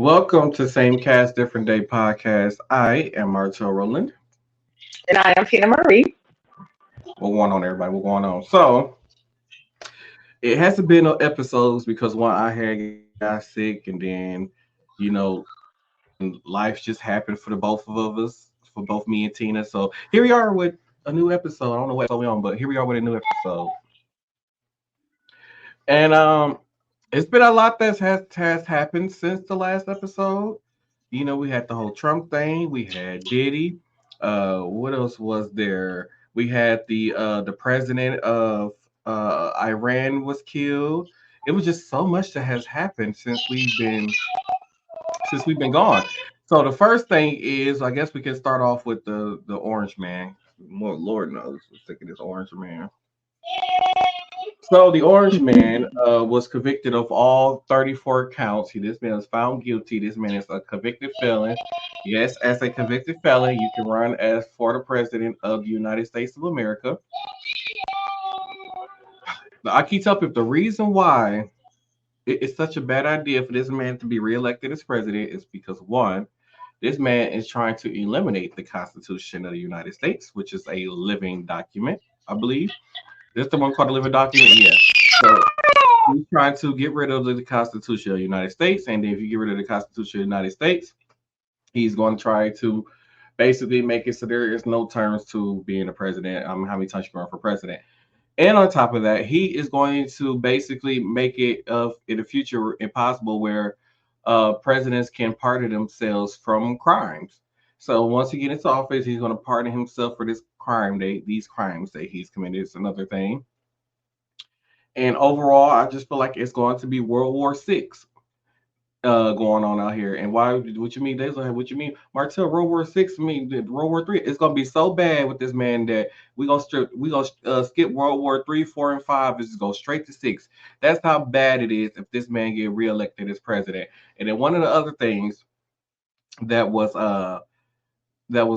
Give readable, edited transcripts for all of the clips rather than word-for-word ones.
Welcome to Same Cast, Different Day podcast. I am Martel Roland. And I am Tina Marie. What's going on, everybody? What's going on? So, it hasn't been no episodes because one, I had got sick, and then, you know, life just happened for the both of us, for both me and Tina. So, here we are with a new episode. I don't know what episode we on, but here we are with a new episode. And it's been a lot that has happened since the last episode. We had the whole Trump thing. We had Diddy. What else was there? We had the president of Iran was killed. It was just so much that has happened since we've been gone. So the first thing is, I guess we can start off with the orange man. More Lord knows, I'm sick of this orange man. So the orange man was convicted of all 34 counts. This man was found guilty. This man is a convicted felon. Yes, as a convicted felon, you can run as for the president of the United States of America. Now, I keep telling people the reason why it's such a bad idea for this man to be reelected as president is because one, this man is trying to eliminate the Constitution of the United States, which is a living document, I believe. This the one called the living document? Yes. So he's trying to get rid of the Constitution of the United States. And then if you get rid of the Constitution of the United States, he's going to try to basically make it so there is no terms to being a president. How many times you run for president? And on top of that, he is going to basically make it in the future impossible where presidents can pardon themselves from crimes. So once he gets into office, he's going to pardon himself for these crimes that he's committed. It's another thing. And overall, I just feel like it's going to be World War VI going on out here. And why? What you mean? What you mean, Martel? World War VI? I mean, World War III. It's gonna be so bad with this man that we gonna skip World War III, four, and five. And just go straight to six. That's how bad it is if this man get reelected as president. And then one of the other things that was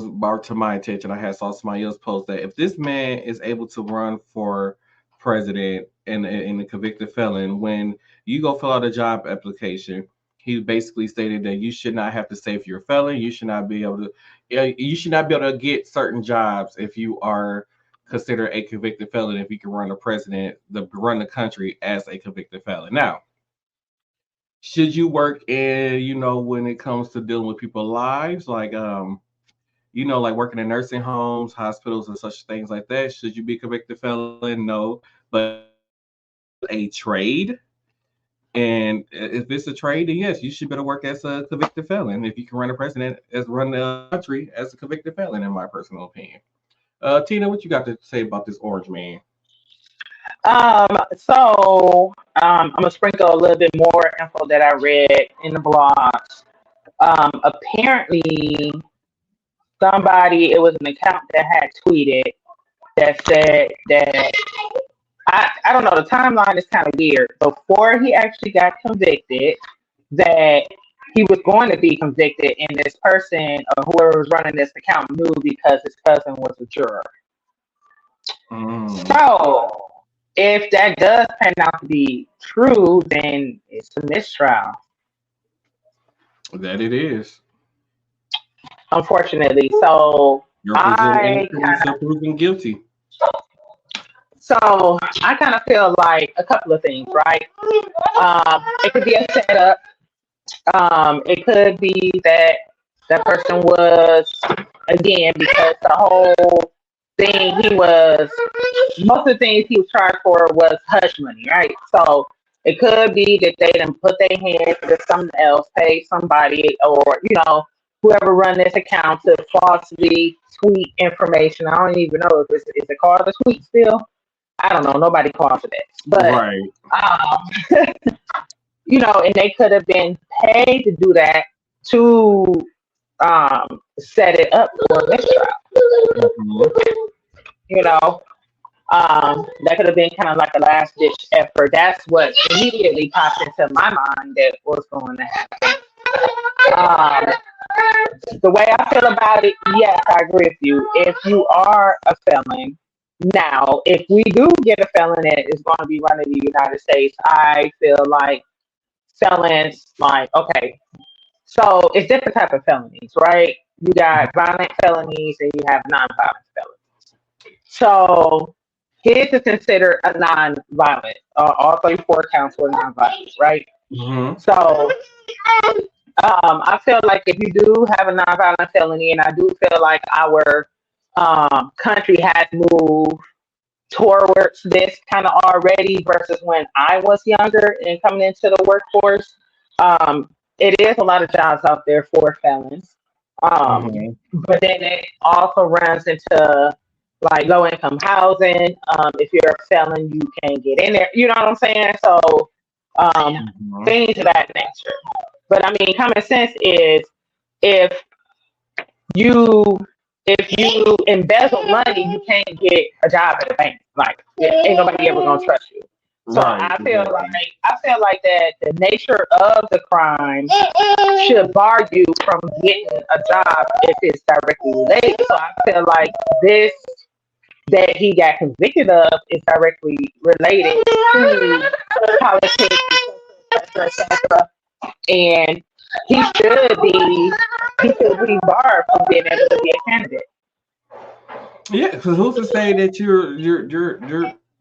brought to my attention, I had saw somebody else post that if this man is able to run for president and a convicted felon, when you go fill out a job application, he basically stated that you should not have to say if you're a felon, you should not be able to get certain jobs if you are considered a convicted felon. If you can run run the country as a convicted felon. Now, should you work in, when it comes to dealing with people's lives, like working in nursing homes, hospitals, and such things like that. Should you be a convicted felon? No. But a trade, and if it's a trade, then yes, you should better work as a convicted felon. If you can run the country as a convicted felon, in my personal opinion. Tina, what you got to say about this orange man? I'm gonna sprinkle a little bit more info that I read in the blogs. Apparently, it was an account that had tweeted that said that I don't know, the timeline is kind of weird. Before he actually got convicted, that he was going to be convicted, and this person or whoever was running this account knew because his cousin was a juror. So if that does turn out to be true, then it's a mistrial. That it is. Unfortunately. So You're proven guilty. So I kind of feel like a couple of things, right? It could be a setup. It could be that person was, again, because the whole thing most of the things he was charged for was hush money, right? So it could be that they didn't put their hands to something else, pay somebody, or, whoever run this account to falsely tweet information. I don't even know if is it called a tweet still? I don't know. Nobody calls it that. But, right. And they could have been paid to do that to set it up for a mistrial. That could have been kind of like a last ditch effort. That's what immediately popped into my mind that was going to happen. The way I feel about it, yes, I agree with you. If you are a felon, now, if we do get a felon that is going to be running the United States, I feel like felons, like, okay, So it's different type of felonies, right? You got violent felonies and you have non-violent felonies. So his is considered a non-violent. All 34 counts were non-violent, right? Mm-hmm. So I feel like if you do have a non-violent felony, and I do feel like our country has moved towards this kind of already versus when I was younger and coming into the workforce. It is a lot of jobs out there for felons. Mm-hmm. But then it also runs into like low income housing. If you're a felon, you can't get in there. You know what I'm saying? So um, Mm-hmm. things of that nature. But I mean, common sense is if you if you embezzle money, you can't get a job at a bank. Like ain't nobody ever gonna trust you. So Right, exactly. I feel like that the nature of the crime should bar you from getting a job if it's directly related. So I feel like this that he got convicted of is directly related to politics, etc., etc. And he should be he should be barred from being able to be a candidate. Yeah, because who's to say that you're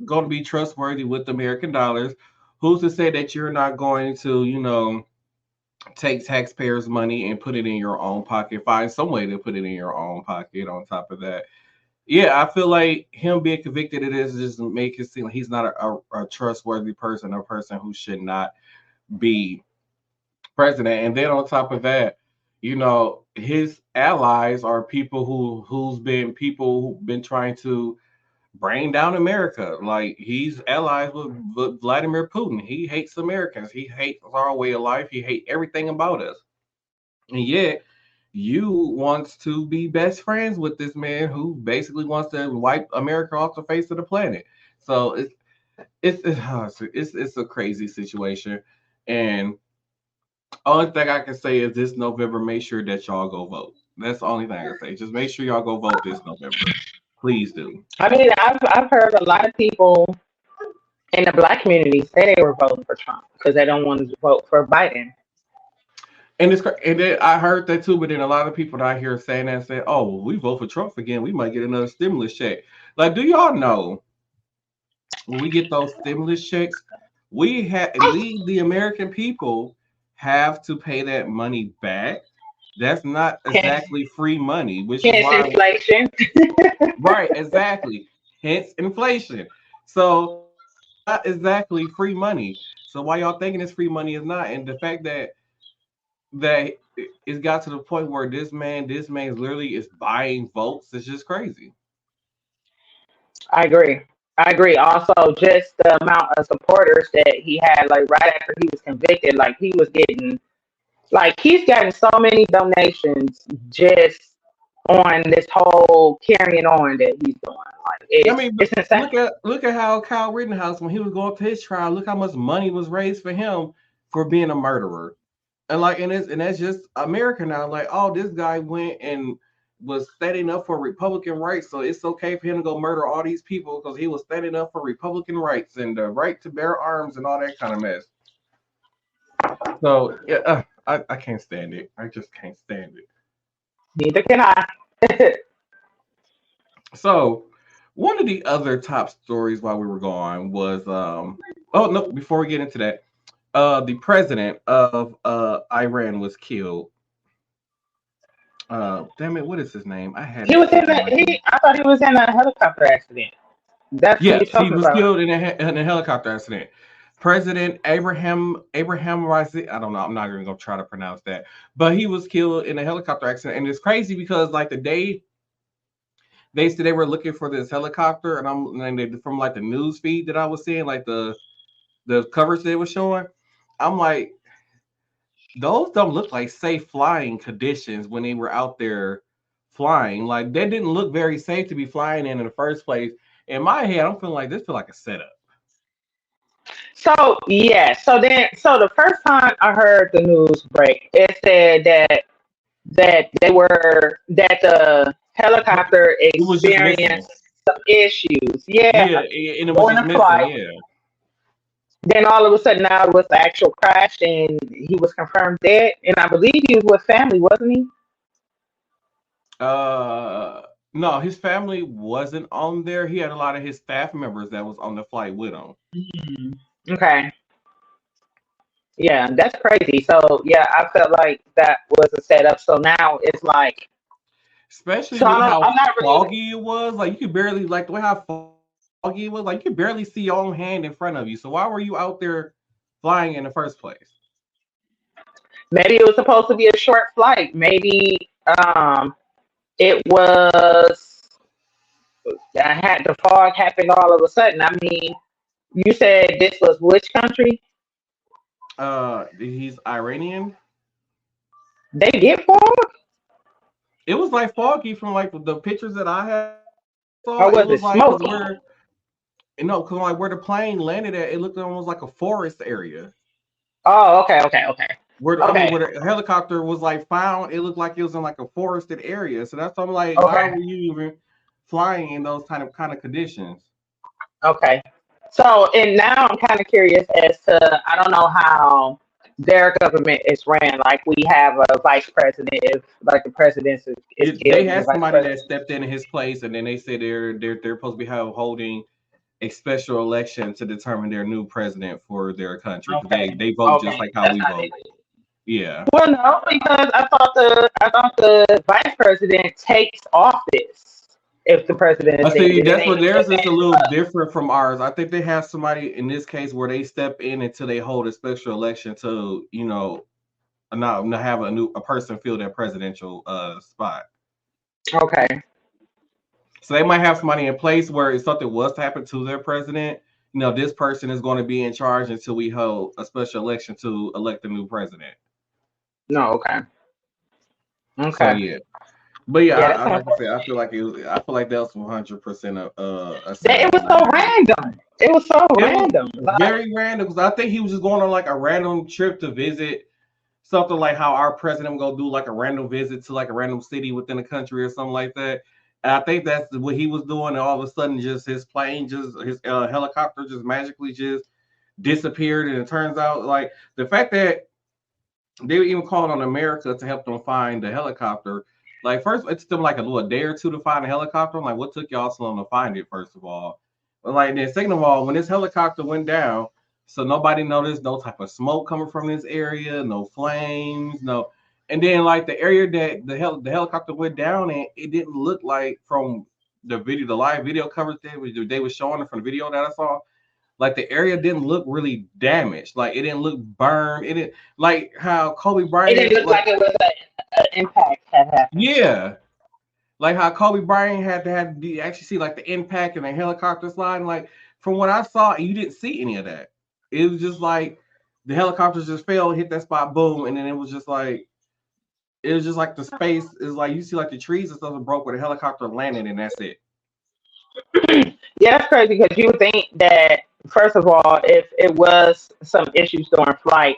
going to be trustworthy with American dollars? Who's to say that you're not going to, take taxpayers' money and put it in your own pocket? Find some way to put it in your own pocket. On top of that, yeah, I feel like him being convicted of this just make it seem like he's not a trustworthy person, a person who should not be president. And then on top of that, his allies are people who've been trying to bring down America. Like he's allies with Vladimir Putin. He hates Americans. He hates our way of life. He hates everything about us. And yet you wants to be best friends with this man who basically wants to wipe America off the face of the planet. So it's a crazy situation. And only thing I can say is this November, make sure that y'all go vote. That's the only thing I can say. Just make sure y'all go vote this November. Please do. I mean, I've heard a lot of people in the black community say they were voting for Trump because they don't want to vote for Biden. And then I heard that too, but then a lot of people that I hear saying that say, "Oh, well, we vote for Trump again, we might get another stimulus check." Like, do y'all know when we get those stimulus checks, the American people have to pay that money back. That's not Hence, exactly free money, which is hence why. inflation. Right, exactly. Hence inflation. So it's not exactly free money. So why y'all thinking it's free money is not, and the fact that it's got to the point where this man literally is buying votes. It's just crazy. I agree. I agree. Also, just the amount of supporters that he had, like right after he was convicted, like he was getting, like he's gotten so many donations just on this whole carrying on that he's doing. Like I mean, but it's insane. look at how Kyle Rittenhouse, when he was going to his trial, look how much money was raised for him for being a murderer. And that's just America now. Like, oh, this guy went and was standing up for Republican rights, so it's okay for him to go murder all these people because he was standing up for Republican rights and the right to bear arms and all that kind of mess. So yeah, I can't stand it. I just can't stand it. Neither can I. So one of the other top stories while we were gone was oh no, before we get into that, the president of Iran was killed. Damn it, what is his name? I had He it was in sitting the right here. he. I thought he was in a helicopter accident. That's who you're Yes, he talking was about. killed in a helicopter accident. President Abraham Raisi, I don't know, I'm not even gonna try to pronounce that, but he was killed in a helicopter accident, and it's crazy because like the day they said they were looking for this helicopter, from like the news feed that I was seeing, like the coverage they were showing, I'm like, those don't look like safe flying conditions when they were out there flying. Like they didn't look very safe to be flying in the first place. In my head, I'm feeling like this feel like a setup. So yeah, so the first time I heard the news break, it said that the helicopter It was just missing. experienced some issues. Yeah, Yeah, and it was during just the missing. flight, Yeah. Then all of a sudden now it was the actual crash and he was confirmed dead. And I believe he was with family, wasn't he? Uh, no, his family wasn't on there. He had a lot of his staff members that was on the flight with him. Mm. Okay. Yeah, that's crazy. So yeah, I felt like that was a setup. So now it's like, Especially so with how I'm not really. foggy it was. Like you could barely like the way how foggy it was. Like you could barely see your own hand in front of you. So why were you out there flying in the first place? Maybe it was supposed to be a short flight. Maybe it was. I had the fog happen all of a sudden. I mean, you said this was which country? He's Iranian. They get fog, It was like foggy from like the pictures that I had saw. It was or like was it smoky? because like where the plane landed at, it looked almost like a forest area. Oh, okay, okay, okay, Where okay, the helicopter was like found, it looked like it was in like a forested area. So that's why I'm like, why okay, were you even flying in those kind of conditions? okay. So, and now I'm kind of curious as to I don't know how their government is ran. Like we have a vice president. If like the president is They killed, the had vice somebody that president. stepped in his place, and then they said they're supposed to be holding a special election to determine their new president for their country because Okay, they vote just okay, like how that's we how they vote. do it. Yeah. Well, no, because I thought the vice president takes office if the president is I dead, see. and it That's ain't what even theirs is a advanced little up. different from ours. I think they have somebody in this case where they step in until they hold a special election to, not have a person fill their presidential spot. Okay. So they might have somebody in place where if something was to happen to their president, this person is going to be in charge until we hold a special election to elect a new president. No. Okay. So Okay. yeah, but yeah, Yeah, that's like I said, unfortunate. I feel like that was 100% a That it setup, was and I so agree. random. It was so It was random. Like, very random because I think he was just going on like a random trip to visit something like how our president will go do like a random visit to like a random city within the country or something like that. And I think that's what he was doing. And all of a sudden, just his helicopter just magically just disappeared. And it turns out like the fact that they were even calling on America to help them find the helicopter. Like first, it took them like a day or two to find a helicopter. I'm like, what took y'all so long to find it? First of all, but like then second of all, when this helicopter went down, so nobody noticed no type of smoke coming from this area, no flames, no. And then like the area that the helicopter went down in, it didn't look like from the live video coverage they was showing it from the video that I saw like the area didn't look really damaged. Like it didn't look burned. It didn't like how Kobe it didn't Bryant look like like it was an impact had happened. yeah. Like how Kobe Bryant had to have actually see like the impact and the helicopter sliding. Like from what I saw, you didn't see any of that. It was just like the helicopters just fell, hit that spot, boom, and then it was just like the space is like you see like the trees and stuff are broke where the helicopter landed and that's it. Yeah, that's crazy because you would think that first of all, if it was some issues during flight,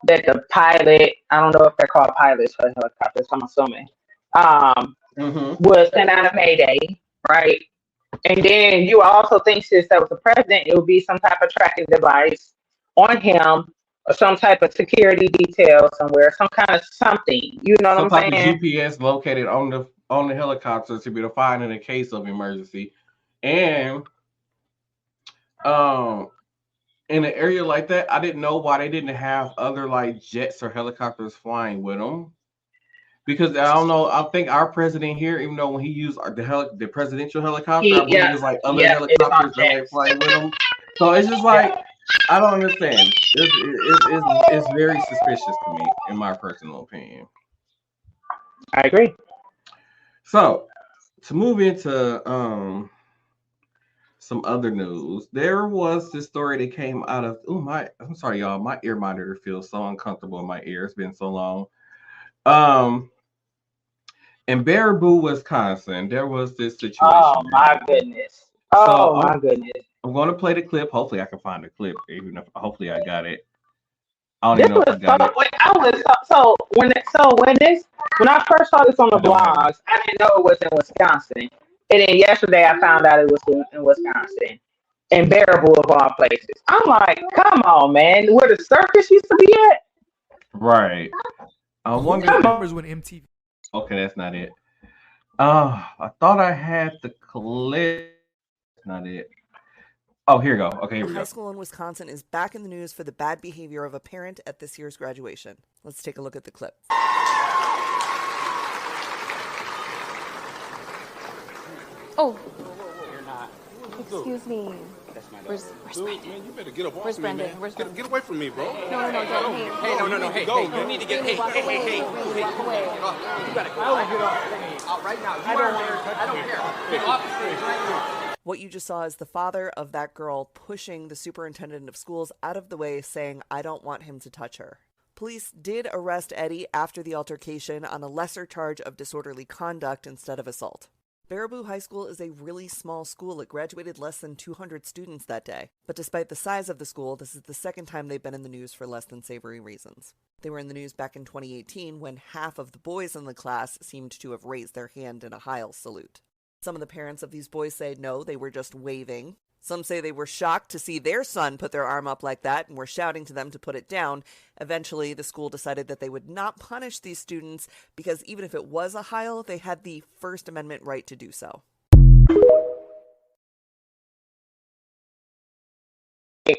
that the pilot, I don't know if they're called pilots for helicopters, I'm assuming, um, Mm-hmm. would send out a mayday, right? And then you also think since that was the president, it would be some type of tracking device on him or some type of security detail somewhere, some kind of something. You know Some what I'm type of saying? GPS located on the helicopter to be able to find in a case of emergency. And um in an area like that, I didn't know why they didn't have other like jets or helicopters flying with them. Because I don't know, I think our president here, even though when he used the presidential helicopter, I believe Yeah, there's like other yeah, it is on helicopters that like jets. fly with him. So it's just like Yeah, I don't understand. It's very suspicious to me, in my personal opinion. I agree. So to move into some other news. There was this story that came out of I'm sorry, y'all. My ear monitor feels so uncomfortable in my ear. It's been so long. Um in Baraboo, Wisconsin, there was this Oh situation that my happened. goodness. So Oh my goodness. I'm gonna play the clip. Hopefully I can find the clip, even if hopefully I got it. I don't This even know if I was so. got it. When I was when I first saw this on the I don't have it. blogs, I didn't know it was in Wisconsin. And then yesterday I found out it was in Wisconsin. in Bearable of all places. I'm like, come on, man, where the circus used to be at. Right. I Who wonder if. remembers when MTV? Okay, that's not it. I thought I had the clip. That's not it. Oh, here we go. Okay, here we High go. school in Wisconsin is back in the news for the bad behavior of a parent at this year's graduation. Let's take a look at the clip. Oh, You're not. excuse me. That's my Where's Dude, Brendan? man, you better get up off Where's me, Brendan? man. Where's Get, Brendan? get away from me, bro. No, hey. Hey, no, hey, Go, you need to get, hey, walk hey, away. hey, Please walk away. You gotta go. Out right now. You are embarrassed. I don't care. Get off the stage right now. What you just saw is the father of that girl pushing the superintendent of schools out of the way, saying, "I don't want him to touch her." Police did arrest Eddie after the altercation on a lesser charge of disorderly conduct instead of assault. Baraboo High School is a really small school. It graduated less than 200 students that day. But despite the size of the school, this is the second time they've been in the news for less than savory reasons. They were in the news back in 2018 when half of the boys in the class seemed to have raised their hand in a Heil salute. Some of the parents of these boys say no, they were just waving. Some say they were shocked to see their son put their arm up like that and were shouting to them to put it down. Eventually, the school decided that they would not punish these students because even if it was a Heil, they had the First Amendment right to do so. So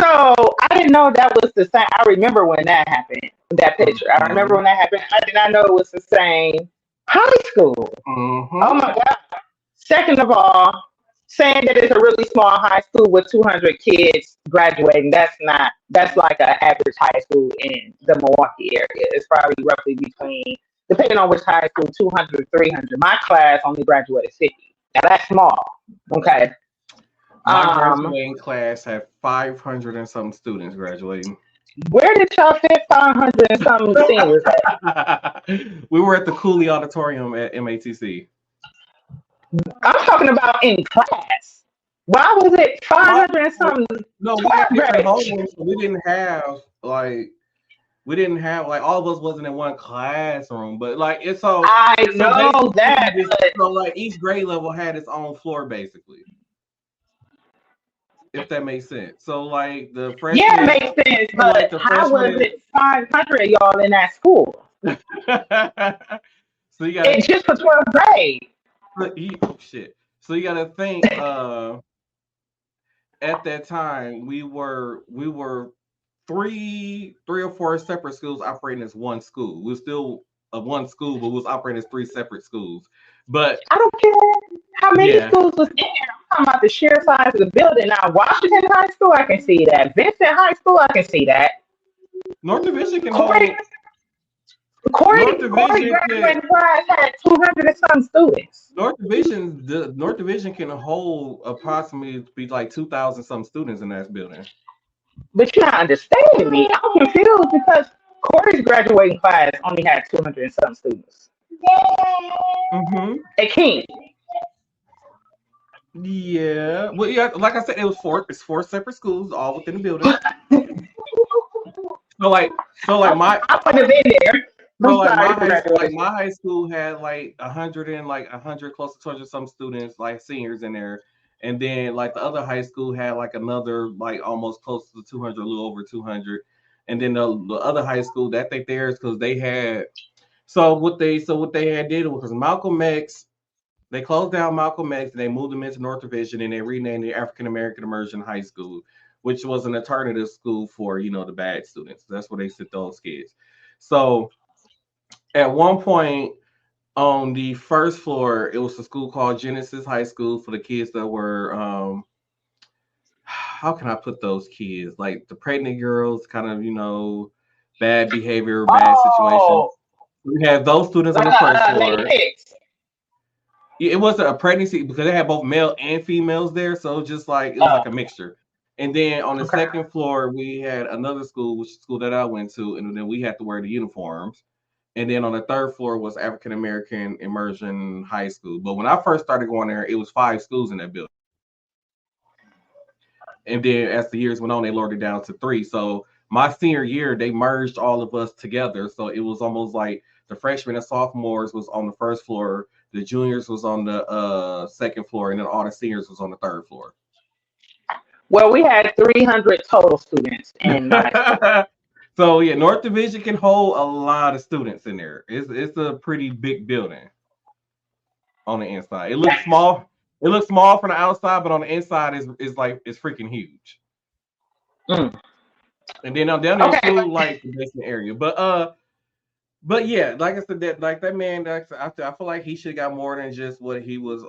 I didn't know that was the same. I remember when that happened, that picture. I remember when that happened. I did not know it was the same high school. Mm-hmm. Oh my God. Second of all, saying that it's a really small high school with 200 kids graduating, that's like an average high school in the Milwaukee area. It's probably roughly between, depending on which high school, 200, 300. My class only graduated 50. Now that's small. Okay. My graduating class had 500 and some students graduating. Where did y'all fit 500 and some seniors at? We were at the Cooley Auditorium at MATC. I'm talking about in class. Why was it 500 and some? No, we had different homes. So we didn't have like all of us wasn't in one classroom, but like it's so I know that. So like each grade level had its own floor basically. If that makes sense. So like the freshmen. Yeah, it makes sense. But like the how freshmen, was it 500 y'all in that school? So you got It's just for 12th grade. oh shit. So you gotta think at that time we were three or four separate schools operating as one school. We were still one school, but we was operating as three separate schools. But I don't care how many schools was in there. I'm talking about the sheer size of the building. Now, Washington High School, I can see that. Vincent High School, I can see that. North Division can Corey graduating class had 200 and some students. North Division can hold approximately be like 2,000 some students in that building. But you're not understanding me. I'm confused because Corey's graduating class only had 200 and some students. Mm-hmm. At King. Yeah. Well, yeah, like I said, it's four separate schools all within the building. so like my I would have been there. So like my high school had like 100 close to 200 some students, like seniors in there, and then like the other high school had like another like almost close to 200, a little over 200, and then the other high school that they theirs because they had what they had did was Malcolm X. They closed down Malcolm X and they moved them into North Division and they renamed it African American Immersion High School, which was an alternative school for the bad students. That's where they sent those kids. So at one point on the first floor, it was a school called Genesis High School for the kids that were how can I put those kids? Like the pregnant girls, kind of, bad behavior, bad situation. We had those students on the first floor. It wasn't a pregnancy because they had both male and females there, so just like it was like a mixture. And then on the second floor, we had another school, which is the school that I went to, and then we had to wear the uniforms. And then on the third floor was African American Immersion High School. But when I first started going there, it was 5 schools in that building. And then as the years went on, they lowered it down to 3. So my senior year, they merged all of us together. So it was almost like the freshmen and sophomores was on the first floor, the juniors was on the second floor, and then all the seniors was on the third floor. Well, we had 300 total students in my school. So yeah, North Division can hold a lot of students in there. It's a pretty big building on the inside. It looks small. It looks small from the outside, but on the inside is like it's freaking huge. Mm. And then down there Okay. include like the basement area. But yeah, like I said, that man, I feel like he should have got more than just what he was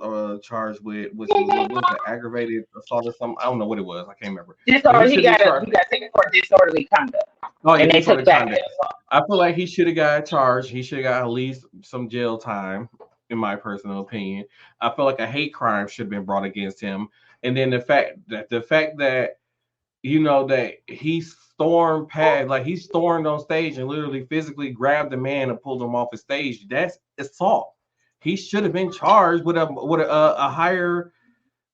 charged with, which was an aggravated assault or something. I don't know what it was. I can't remember. But he He should be got charged. he got taken for disorderly conduct, Oh yeah, and they took disorderly back conduct. the assault. I feel like he should have got charged. He should have got at least some jail time, in my personal opinion. I feel like a hate crime should have been brought against him. And then the fact that that he stormed past, like he stormed on stage and literally physically grabbed the man and pulled him off the stage. That's assault. He should have been charged with a higher,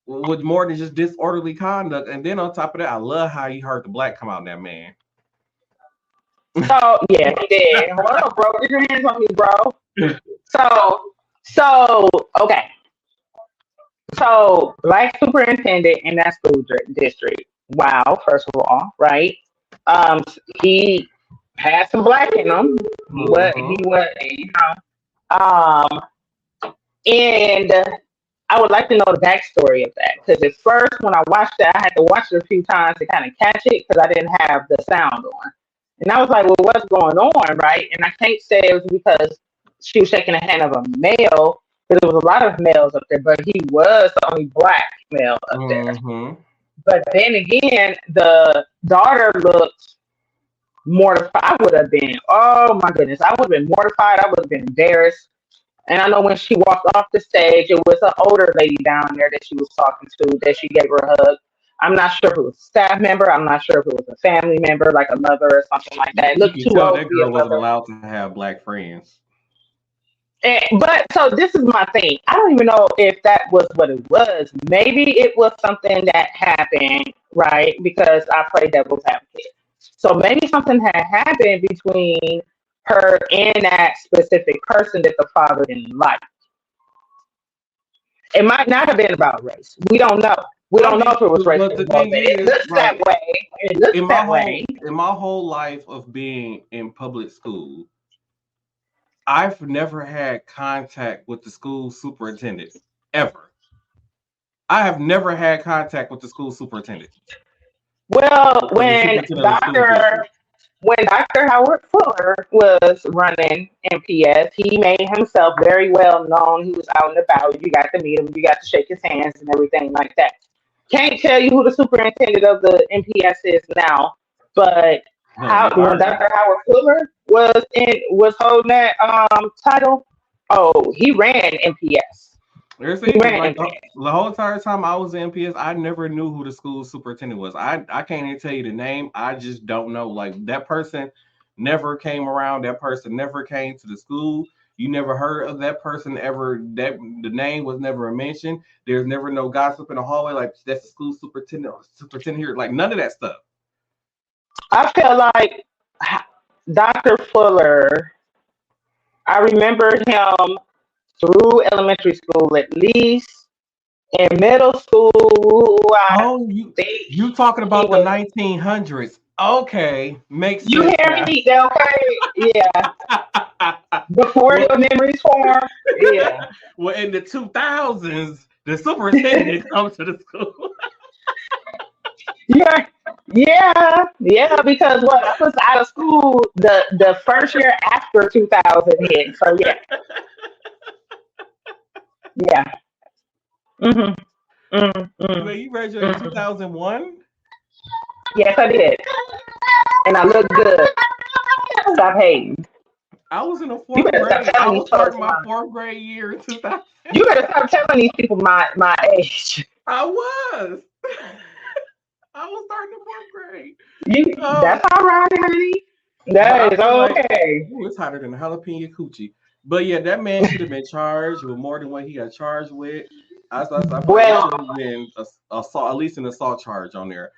with more than just disorderly conduct. And then on top of that, I love how you heard the black come out in that man. So yeah, he did. Hold on, bro. Get your hands on me, bro. So okay. So black superintendent in that school district. Wow, first of all, right? Um, he had some black in him. He Mhm. was, um, and I would like to know the backstory of that because at first when I watched it, I had to watch it a few times to kind of catch it because I didn't have the sound on. And I was like, well, what's going on, right? And I can't say it was because she was shaking the hand of a male, because there was a lot of males up there, but he was the only black male up there. Mhm. But then again, the daughter looked mortified. I would have been, oh my goodness, I would have been mortified. I would have been embarrassed. And I know when she walked off the stage, it was an older lady down there that she was talking to, that she gave her a hug. I'm not sure if it was a staff member. I'm not sure if it was a family member, like a mother or something like that. It You looked can too tell old to that be a girl wasn't mother. allowed to have black friends. But so this is my thing. I don't even know if that was what it was. Maybe it was something that happened, right? Because I play devil's advocate. So maybe something had happened between her and that specific person that the father didn't like. It might not have been about race. We don't know. We I don't know mean, if it was racial but the thing involvement. It is, looks that like way. It looks in my that whole way. in my whole life of being in public school, I've never had contact with the school superintendent ever. I have never had contact with the school superintendent Well, or the superintendent of the school Doctor district. when Dr. Howard Fuller was running MPS, he made himself very well known. He was out and about. You got to meet him. You got to shake his hands and everything like that. Can't tell you who the superintendent of the MPS is now, but how Me when either. Dr. Howard Fuller was holding that title, oh, he ran MPS. There's He even ran like MPS. the whole entire time I was in PS, I never knew who the school superintendent was. I can't even tell you the name. I just don't know. Like that person never came around. That person never came to the school. You never heard of that person ever. That the name was never mentioned. There's never no gossip in the hallway. Like that's the school superintendent here. Like none of that stuff. I feel like Dr. Fuller. I remember him through elementary school at least. In middle school, I Oh, think you talking he about the was. 1900s? Okay, makes You sense hear now. me? Okay, yeah. Before Well, your memories form, yeah. well, in the 2000s, the superintendent didn't come to the school. Yeah, yeah. Because what I was out of school the first year after 2000 hit. So yeah, yeah. Mhm. Well, Mm. you graduated in Mhm. 2001. Yes, I did, and I look good. Stop hating. I was in the You fourth better stop grade. I telling these was folks starting my my. fourth grade year in 2000. You better stop telling these people my age. I was. I was starting the fourth grade. You Oh, that's all right, honey. but I That is feel like okay. ooh, it's hotter than a jalapeno coochie. But yeah, that man should have been charged with more than what he got charged with. I feel like it Well, should have been a assault, at least an assault charge on there,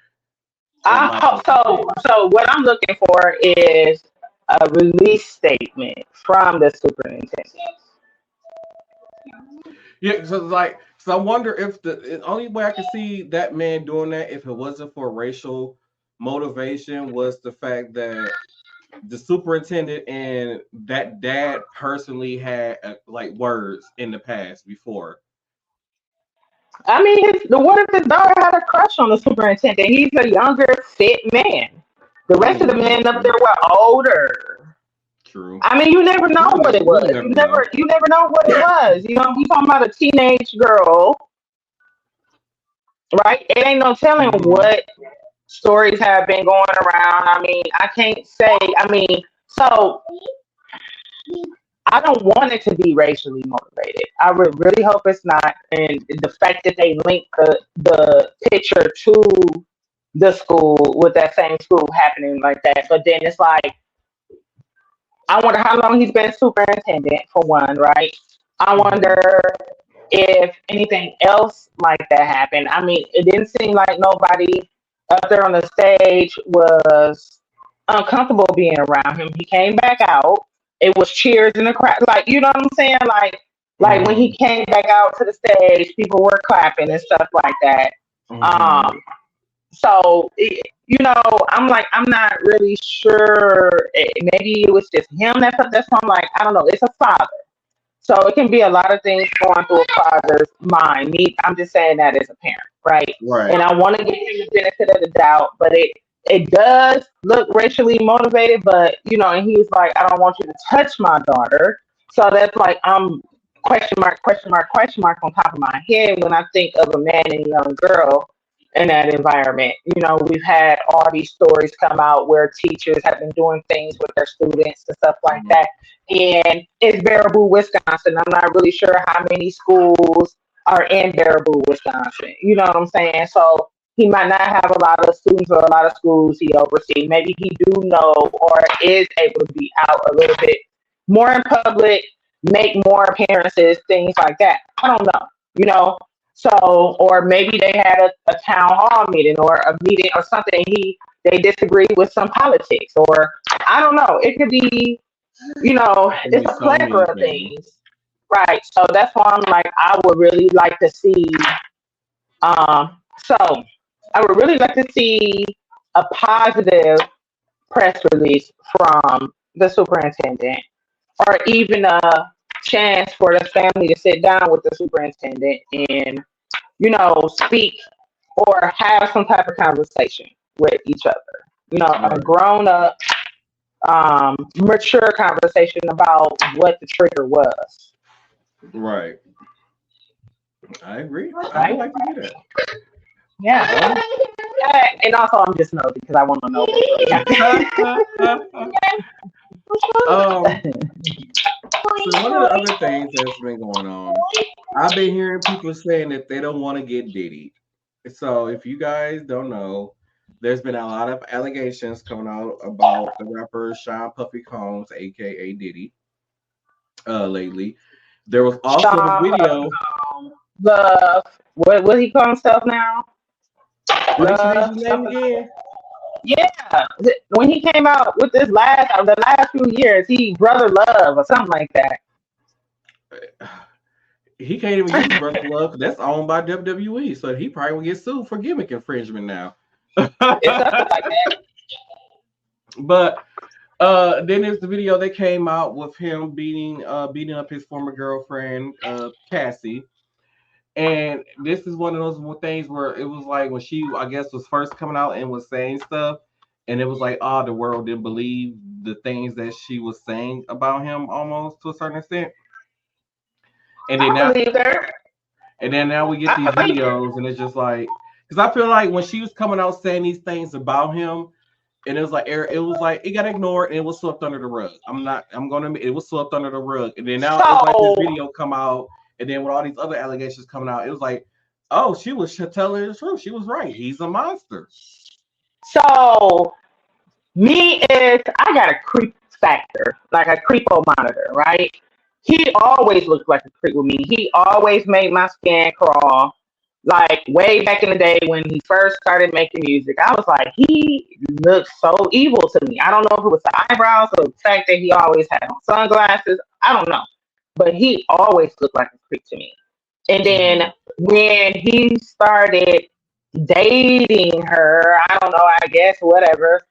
in I my hope personal so. opinion. So what I'm looking for is a release statement from the superintendent. Yeah, so So I wonder if the only way I could see that man doing that, if it wasn't for racial motivation, was the fact that the superintendent and that dad personally had like words in the past before. I mean, what if his daughter had a crush on the superintendent? He's a younger, fit man. The rest of the men up True. there were older. True. I mean, you never know what it We'll was. never know. You never know what it was. You know, we talking about a teenage girl, right? It ain't no telling Hmm. what stories have been going around. I mean, I can't say. I mean, so I don't want it to be racially motivated. I would really hope it's not. And the fact that they link the picture to the school with that same school happening like that. But then it's like, I wonder how long he's been superintendent for one, right? I Hmm. wonder if anything else like that happened. I mean, it didn't seem like nobody up there on the stage was uncomfortable being around him. He came back out. It was cheers in the crowd. Like, you know what I'm saying? Like when he Hmm. came back out to the stage, people were clapping and stuff like that. Hmm. Um, so you know, I'm like, I'm not really sure. Maybe it was just him that put this on. Like, I don't know. It's a father. So it can be a lot of things going through a father's mind. Me, I'm just saying that as a parent, right? And Right. I want to give him the benefit of the doubt, but it does look racially motivated. But you know, and he's like, I don't want you to touch my daughter. So that's like I'm question mark, question mark, question mark on top of my head when I think of a man and a young girl in that environment. You know, we've had all these stories come out where teachers have been doing things with their students and stuff like Mhm. that, and it's Baraboo, Wisconsin. I'm not really sure how many schools are in Baraboo, Wisconsin. You know what I'm saying? So he might not have a lot of students or a lot of schools he oversees. Maybe he do know or is able to be out a little bit more in public, make more appearances, things like that. I don't know. You know, so or maybe they had a town hall meeting or a meeting or something. They disagree with some politics or I don't know. It could be, you know, It can it's be a so many plethora of things. things. Right. So that's why I'm like, I would really like to see, so I would really like to see a positive press release from the superintendent or even a chance for the family to sit down with the superintendent and, you know, speak or have some type of conversation with each other. You know, a Right. grown up, mature conversation about what the trigger was. Right. I agree. I would Right? like to hear that. Yeah. Um, And also, I'm just nosy because I want to know what really um, happened. so one of the other things that's been going on, I've been hearing people saying that they don't want to get Diddy. So if you guys don't know, there's been a lot of allegations coming out about the rapper Sean Puffy Combs, aka Diddy, lately. There was also the Sean Puff, video. Love, what he call himself now? Oh, he changed Love his name something. again. Yeah, when he came out with this the last few years, he Brother Love or something like that. He can't even use Brother Love 'cause that's owned by WWE, so he probably will get sued for gimmick infringement now. It's something like that. But then there's the video that came out with him beating up his former girlfriend Cassie, and this is one of those things where it was like when she I guess was first coming out and was saying stuff, and it was like the world didn't believe the things that she was saying about him almost to a certain extent, and then I now believe her. now we get I these believe her. videos and it's just like because I feel like when she was coming out saying these things about him and it was like it got ignored and it was swept under the rug. I'm gonna admit it was swept under the rug. And then now it's like this So, video come out and then with all these other allegations coming out, it was like, oh, she was telling the truth. She was right. He's a monster. so me is I got a creep factor, like a creepo monitor, right? He always looked like a creep with me. He always made my skin crawl. Like way back in the day when he first started making music, I was like, he looks so evil to me. I don't know if it was the eyebrows or the fact that he always had on sunglasses. I don't know. But he always looked like a creep to me. And Hmm. then when he started dating her, I don't know, I guess, whatever,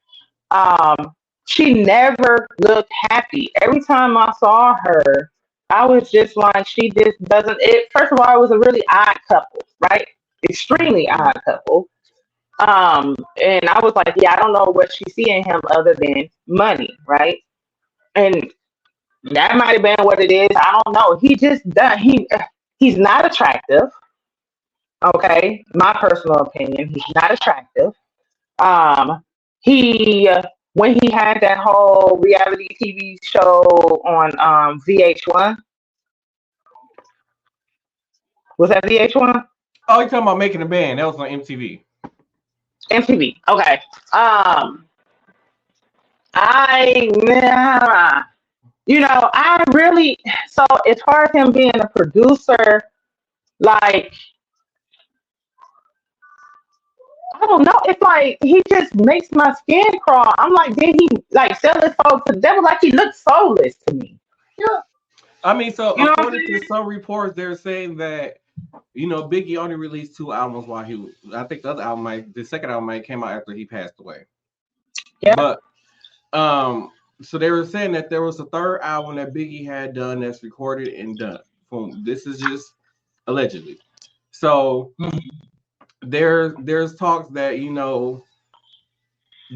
um, she never looked happy. Every time I saw her, I was just like, she just doesn't. It first of all, it was a really odd couple, right? Extremely Hmm. odd couple. And I was like, yeah, I don't know what she see in him other than money, right? And that might have been what it is. I don't know. He just done. He's not attractive. Okay, my personal opinion, he's not attractive. Um, he when he had that whole reality TV show on VH1, was that VH1? Oh, you talking about making a band? That was on MTV. MTV. Okay. Um, I I really so as far as him being a producer, like I don't know. It's like he just makes my skin crawl. I'm like, did he like sell his soul to the devil? Like he looks soulless to me. I mean, so You know what I'm according to saying? some reports, they're saying that Biggie only released two albums while I think the other album, the second album, came out after he passed away. Yeah. But so they were saying that there was a third album that Biggie had done that's recorded and done. From this is just allegedly. So there's talks that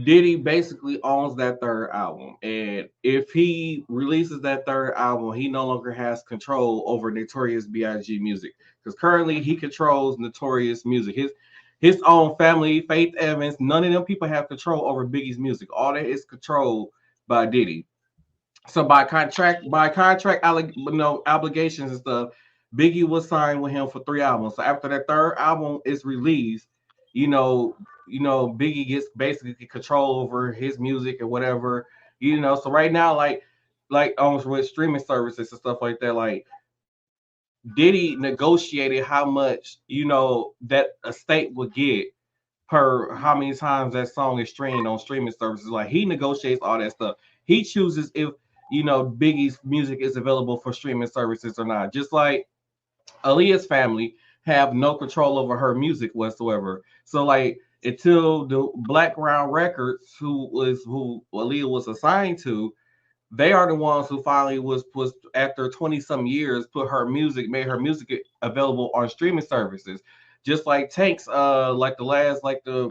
Diddy basically owns that third album, and if he releases that third album, he no longer has control over Notorious B.I.G. music because currently he controls Notorious music. His own family, Faith Evans, none of them people have control over Biggie's music. All that is controlled by Diddy. So obligations and stuff, Biggie was signed with him for three albums. So after that third album is released, you know, Biggie gets basically control over his music and whatever. So right now, like with streaming services and stuff like that, like Diddy negotiated how much that a state would get per how many times that song is streamed on streaming services. Like he negotiates all that stuff. He chooses if Biggie's music is available for streaming services or not. Just like Aaliyah's family have no control over her music whatsoever. So like until the Black Round Records, who Aaliyah was assigned to, they are the ones who finally was after 20 some years made her music available on streaming services. Just like Tank's like the last like the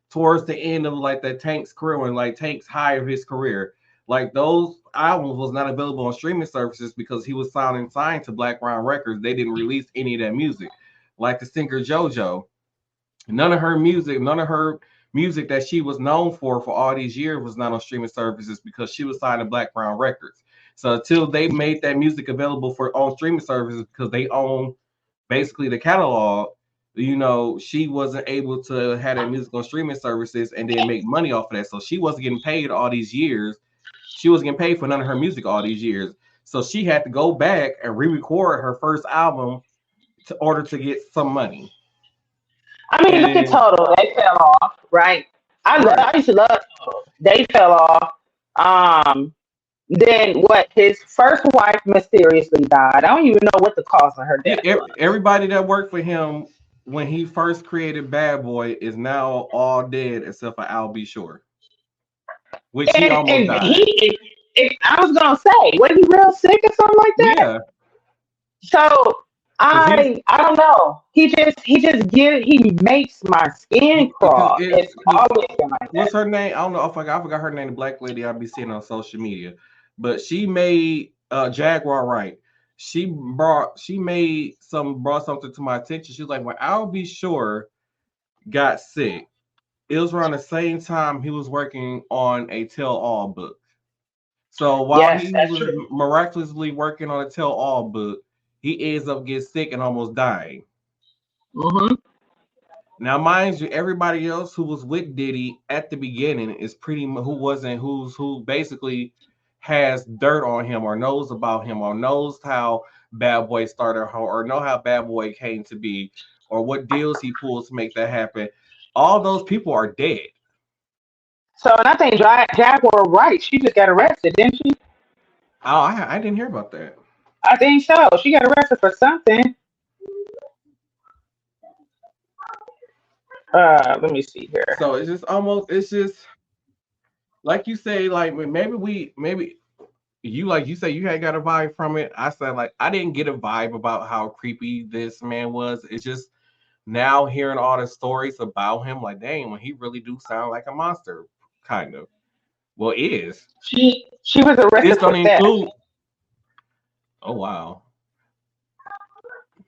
towards the end of like that Tank's career when like Tank's high of his career. Like those albums was not available on streaming services because he was signed to Black Round Records. They didn't release any of that music. Like the singer JoJo, none of her music that she was known for all these years was not on streaming services because she was signed to Black Brown Records. So until they made that music available for on streaming services because they own basically the catalog, she wasn't able to have that music on streaming services and then make money off of that. So she wasn't getting paid all these years. She wasn't getting paid for none of her music all these years. So she had to go back and re-record her first album to order to get some money. I mean, look at And Total. They fell off, right? right. I used to love Total. They fell off. Um, then what? His first wife mysteriously died. I don't even know what the cause of her Yeah, death was. everybody that worked for him when he first created Bad Boy is now all dead except for Al B. Shore, which he almost And died. I was gonna say, was he real sick or something like that? Yeah, So because he's I don't know. He makes my skin because crawl. it's It's because always been like what's that. her name? I don't know. I forgot her name. The black lady I be seeing on social media, but she made Jaguar right. Brought something to my attention. She was like, when Al B. Shore got sick, it was around the same time he was working on a tell all book. So while Yes, he that's was true. miraculously working on a tell all book, he ends up getting sick and almost dying. Hmm. Now, mind you, everybody else who was with Diddy at the beginning is pretty much who basically has dirt on him or knows about him or knows how Bad Boy started or know how Bad Boy came to be or what deals he pulled to make that happen. All those people are dead. So, and I think Jaguar right. She just got arrested, didn't she? Oh, I didn't hear about that. I think so. She got arrested for something. Let me see here. So it's just like you say, like maybe you like you say you had got a vibe from it. I said like I didn't get a vibe about how creepy this man was. It's just now hearing all the stories about him, like dang, when he really do sound like a monster, kind of. Well, is She was this arrested don't for theft. include? Oh wow,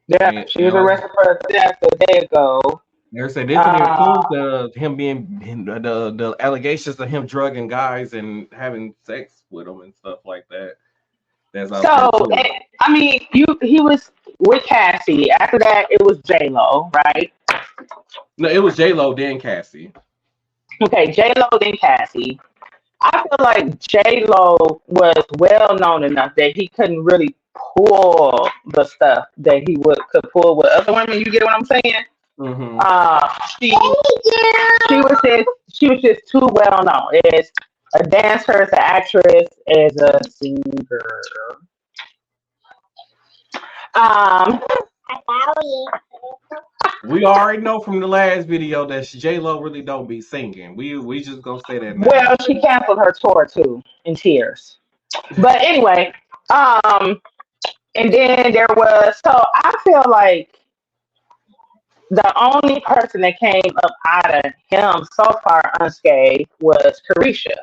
Yeah, she and was like arrested for theft a day ago. they say, this don't Uh, include the him being the allegations of him drugging guys and having sex with them and stuff like that. That's out there so too. I mean, he was with Cassie. After that, it was J Lo, right? No, it was J Lo then Cassie. Okay, J Lo then Cassie. I feel like J Lo was well known enough that he couldn't really pull the stuff that he would could pull with other women. You get what I'm saying? Hmm. Uh, she she was just too well known as a dancer, as an actress, as a singer. Um, We already know from the last video that J Lo really don't be singing. We just gonna say that now. well, she canceled her tour too in tears. But anyway, um, and then there was so I feel like the only person that came up out of him so far unscathed was Carisha,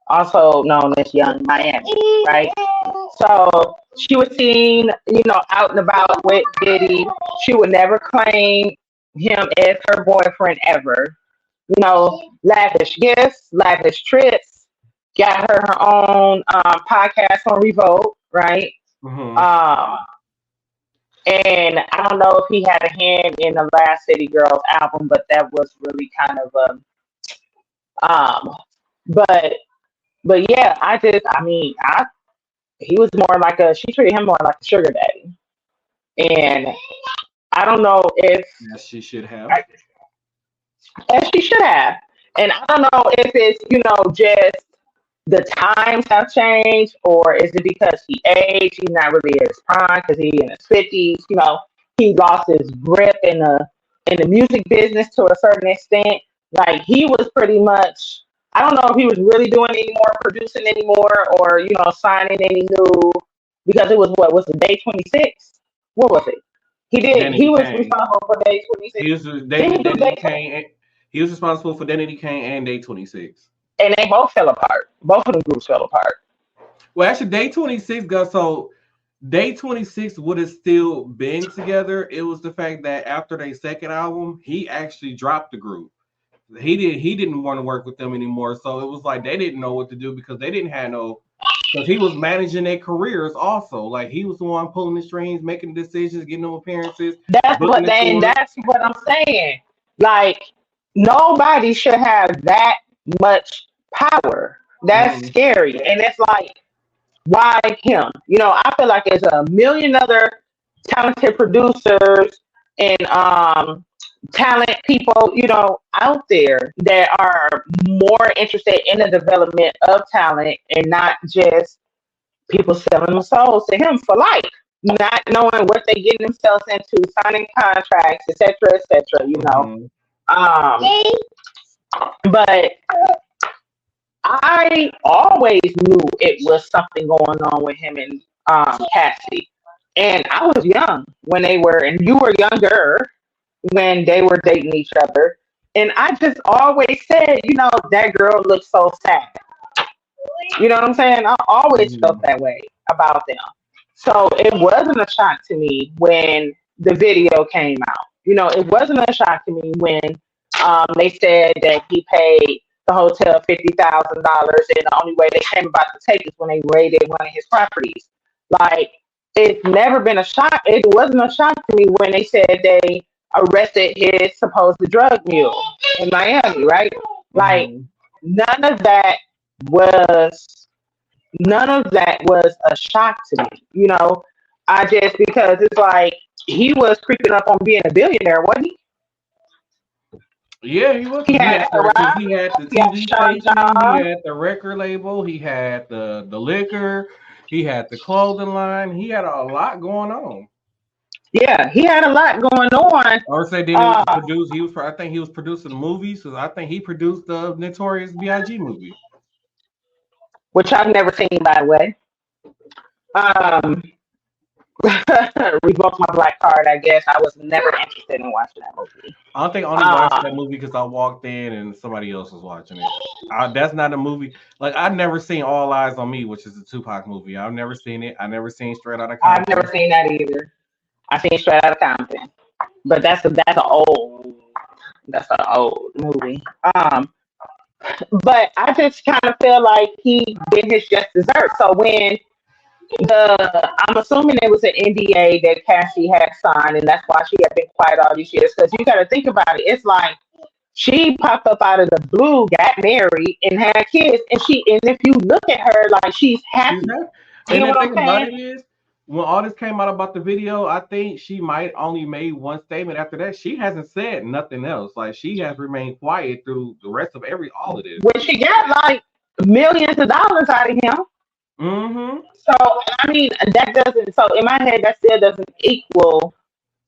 also known as Young Miami, right? So she was seen, out and about with Diddy. She would never claim him as her boyfriend ever. Lavish gifts, lavish trips, got her own podcast on Revolt, right? Hmm. Um, and I don't know if he had a hand in the last City Girls album, but that was really kind of but yeah, I mean, he was more like she treated him more like a sugar daddy, and I don't know if Yes, she should have. as she should have, and I don't know if it's just the times have changed, or is it because he aged? He's not really at his prime because he in his 50s. He lost his grip in the music business to a certain extent. Like he was pretty much. I don't know if he was really doing any more producing anymore, or signing any new because it was what was the day 26? What was it? He did. He Danny was Kane. responsible for day 26. He was Did he do Danny day Kane. He was responsible for Danny Kane and Day 26. and they both fell apart. Both of the groups fell apart. Well, actually, Day 26 got so Day 26 would have still been together. It was the fact that after their second album, he actually dropped the group. He didn't want to work with them anymore. So it was like they didn't know what to do because they didn't have no because he was managing their careers also. Like he was the one pulling the strings, making decisions, getting them appearances, booking the tours. That's what I'm saying. Like nobody should have that much power. That's Hmm. scary. And it's like, why him? I feel like there's a million other talented producers and talent people, out there that are more interested in the development of talent and not just people selling their souls to him for life, not knowing what they get themselves into, signing contracts, etc., etc. Hmm. Um, but I always knew it was something going on with him and Cassie. And I was young when they were, and you were younger when they were dating each other. And I just always said, that girl looks so sad. You know what I'm saying? I always Hmm. felt that way about them. So it wasn't a shock to me when the video came out. It wasn't a shock to me when they said that he paid the hotel $50,000, and the only way they came about to take is when they raided one of his properties. Like it's never been a shock. It wasn't a shock to me when they said they arrested his supposed drug mule in Miami, right? Like Hmm. none of that was none of that was a shock to me. I just because it's like he was creeping up on being a billionaire, wasn't he? Yeah, he was He because had he had Ferrari, the he had TV Sean station, he John. had the record label, he had the liquor, he had the clothing line, he had a lot going on. Yeah, he had a lot going on. Or say did he Uh, produce? He was. I think he was producing movies. So I think he produced the Notorious B.I.G. movie. which I've never seen, by the way. Um, revoked my black card. I guess I was never interested in watching that movie. I don't think I only watched Uh, that movie because I walked in and somebody else was watching it. That's not a movie. Like I've never seen All Eyes on Me, which is a Tupac movie. I've never seen it. I never seen Straight Outta I've never Compton. seen that either. I seen Straight Outta Compton, but that's an old movie. But I just kind of feel like he did his just dessert. So when I'm assuming it was an NDA that Cassie had signed, and that's why she had been quiet all these years. Because you got to think about it. It's like she popped up out of the blue, got married, and had kids, and if you look at her, like she's She's happy. not. You And know the what I'm thing about saying? it is, when all this came out about the video, I think she might only made one statement. After that, she hasn't said nothing else. Like she has remained quiet through the rest of all of this. When she got like millions of dollars out of him. Mm-hmm. So I mean, that doesn't. So in my head, that still doesn't equal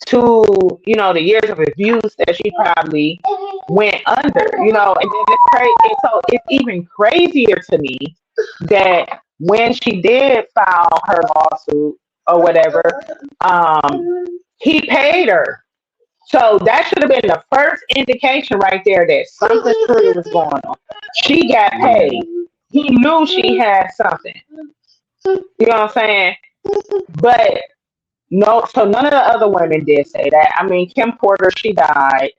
to the years of abuse that she probably went under. And then it's crazy. And so it's even crazier to me that when she did file her lawsuit or whatever, he paid her. So that should have been the first indication right there that something serious was going on. She got Yeah. paid. He knew she had something. You know what I'm saying? But no, so none of the other women did say that. I mean, Kim Porter, she died.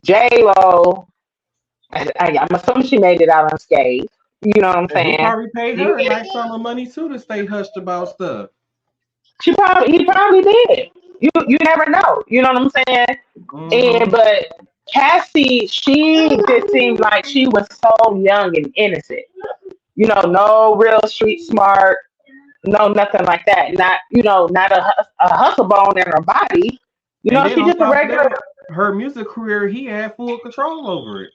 J Lo, I'm assuming she made it out unscathed. You know what I'm And he saying? probably paid her a nice sum of money too to stay hushed about stuff. He probably did. You never know. You know what I'm saying? And Mm-hmm. but Cassie, she just seemed like she was so young and innocent. No real street smart, no nothing like that. Not not a hustle bone in her body. And then She's on just a top of regular. that, her music career, he had full control over it.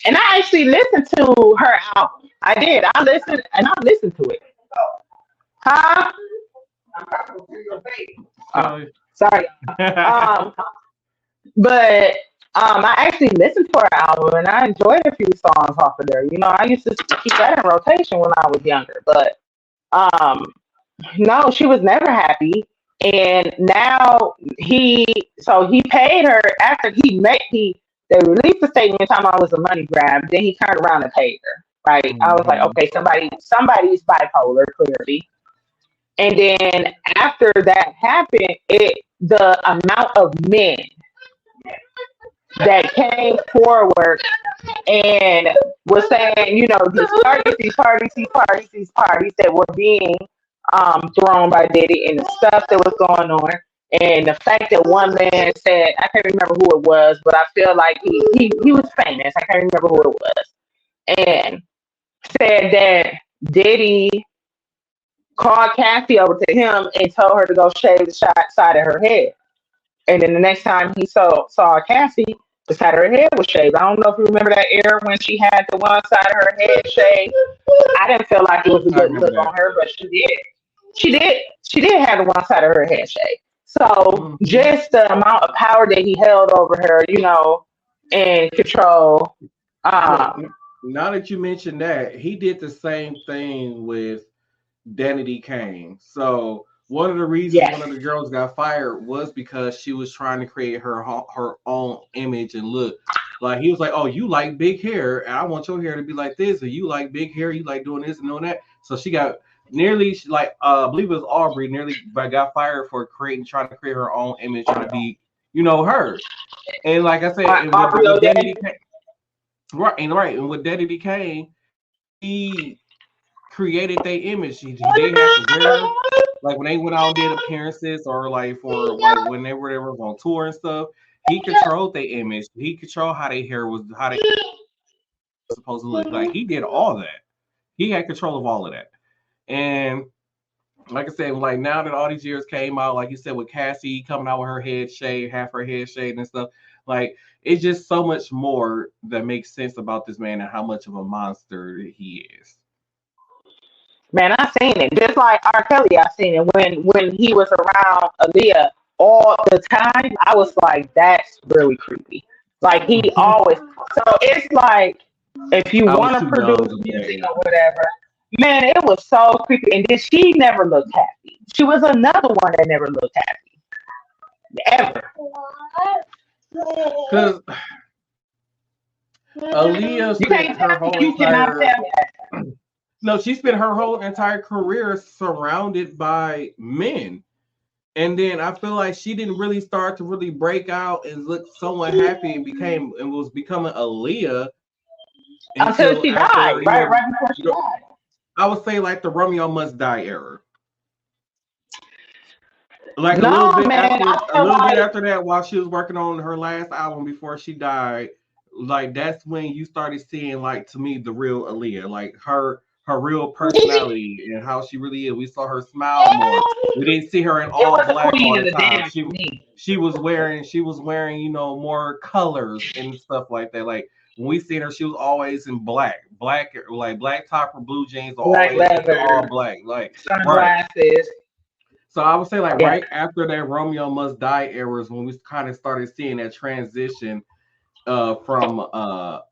And I actually listened to her album. I did. I listened to it. Huh? Oh, So, sorry. Um, but I actually listened to her album and I enjoyed a few songs off of there. I used to keep that in rotation when I was younger. But um, no, she was never happy. And now he paid her after they released the statement talking about it was a money grab. Then he turned around and paid her. Right? I was like, mhm. okay, somebody's bipolar clearly. And then after that happened, the amount of men that came forward and was saying, these parties that were being thrown by Diddy and the stuff that was going on. And the fact that one man said, I can't remember who it was, but I feel like he was famous. I can't remember who it was. And said that Diddy called Cassie over to him and told her to go shave the side of her head. And then the next time he saw Cassie, the side of her head was shaved. I don't know if you remember that era when she had the one side of her head shaved. I didn't feel like it was a I good remember look that. on her, but she did. She did have the one side of her head shaved. So Mhm. just the amount of power that he held over her, and control. Look, Um, now that you mentioned that, he did the same thing with Danity Kane. So one of the reasons yes. one of the girls got fired was because she was trying to create her own image and look. Like he was like, "Oh, you like big hair, and I want your hair to be like this, and you like big hair, you like doing this and doing that." So she got like I believe it was Aubrey nearly got fired for trying to create her own image, trying to be her. And like I said, and with Aubrey O'Day. Danity Kane, and with Danity Kane, he created their image. They had to wear like when they went out and did appearances or like for like whenever they were on tour and stuff. He controlled their image. He controlled how their hair was, how they were supposed to look. Like he did all that. He had control of all of that. And like I said, like now that all these years came out, like you said, with Cassie coming out with her head shaved, half her head shaved and stuff, like it's just so much more that makes sense about this man and how much of a monster he is. Man, I seen it. Just like R. Kelly, I seen it when he was around Aaliyah. all the time, I was like, that's really creepy. Like he always. So it's like if you I was want to too young produce to music say. or whatever, man, it was so creepy. And then she never looked happy. She was another one that never looked happy ever. Because Aaliyah You spent can't her tell me. whole You cannot entire tell me that. no, she spent her whole entire career surrounded by men. And then I feel like she didn't really start to really break out and look somewhat happy and was becoming Aaliyah Until until she died, after, right before she you know, died. I would say like the Romeo Must Die era. Like No, man, I a feel little bit like after that, while she was working on her last album before she died, like that's when you started seeing, like, to me, the real Aaliyah, like her real personality and how she really is. We saw her smile more. We didn't see her in it all was the black all queen of the the time. dance to me. She was wearing, more colors and stuff like that. Like when we seen her, she was always in black, like black top or blue jeans, Black always just all leather, black. Like, right. sunglasses. So I would say like Yeah. right after that Romeo Must Die era is when we kind of started seeing that transition from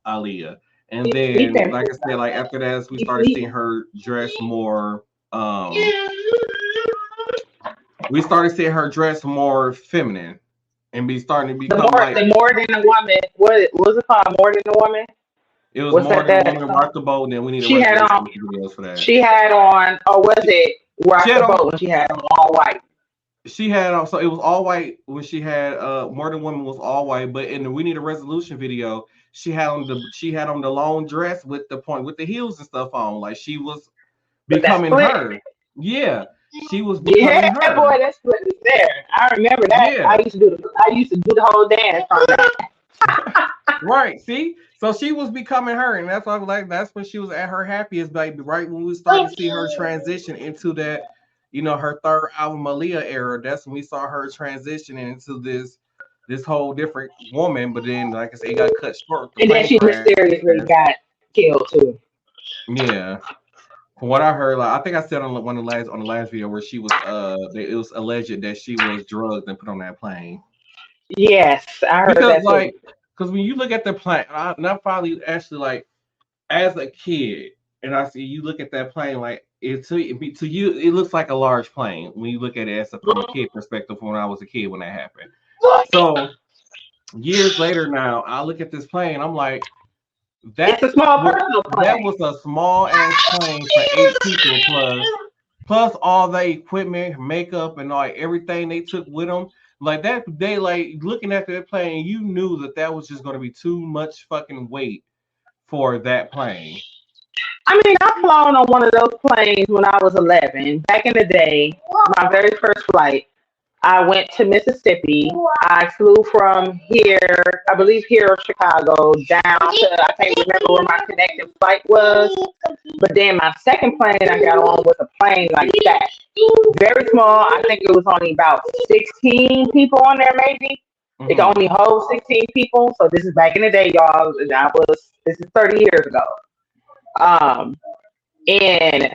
Aaliyah. And He then, been like I said, like after that we started seeing her dress more we started seeing her dress more feminine and be starting to become like the more than a woman. What was it called? More than a woman. it was Was more that than a that woman song? rock the boat, and then we need a She had resolution on. with the videos for that. She had on, or was She, it she Rock had the on Boat when she had on all white? she had on, so it was all white when she had more than women was all white, but in the We Need a Resolution video, she had on the long dress with the heels and stuff on, like she was With that becoming split. her. Yeah, she was becoming Yeah, her. boy, that split was there. I remember that. Yeah, I used to do the whole dance from that. right. See, so she was becoming her, and that's why I was like, that's when she was at her happiest, baby. Right when we started to see her transition into that, her third album, Aaliyah era. That's when we saw her transitioning into this whole different woman. But then, like I said, it got cut short. The And then plane she crash. mysteriously got killed too. Yeah. From what I heard, like I think I said on on the last video where she was it was alleged that she was drugged and put on that plane. Yes, I heard Because that too. like because when you look at the plane, and I finally actually like as a kid, and I see you look at that plane like to you it looks like a large plane when you look at it from a kid perspective from when I was a kid when that happened. So years later now, I look at this plane, I'm like, It's that a small was personal that plane. was a small ass plane for 8 people plus all the equipment, makeup, and like everything they took with them. Like that, they like looking at that plane, you knew that was just going to be too much fucking weight for that plane. I mean, I've flown on one of those planes when I was 11. Back in the day, my very first flight, I went to Mississippi. I flew from here, I believe here or Chicago, down to, I can't remember where my connecting flight was. But then my second plane I got on was a plane like that. Very small. I think it was only about 16 people on there, maybe. It can Mm-hmm. only hold 16 people. So this is back in the day, y'all. This is 30 years ago. Um, and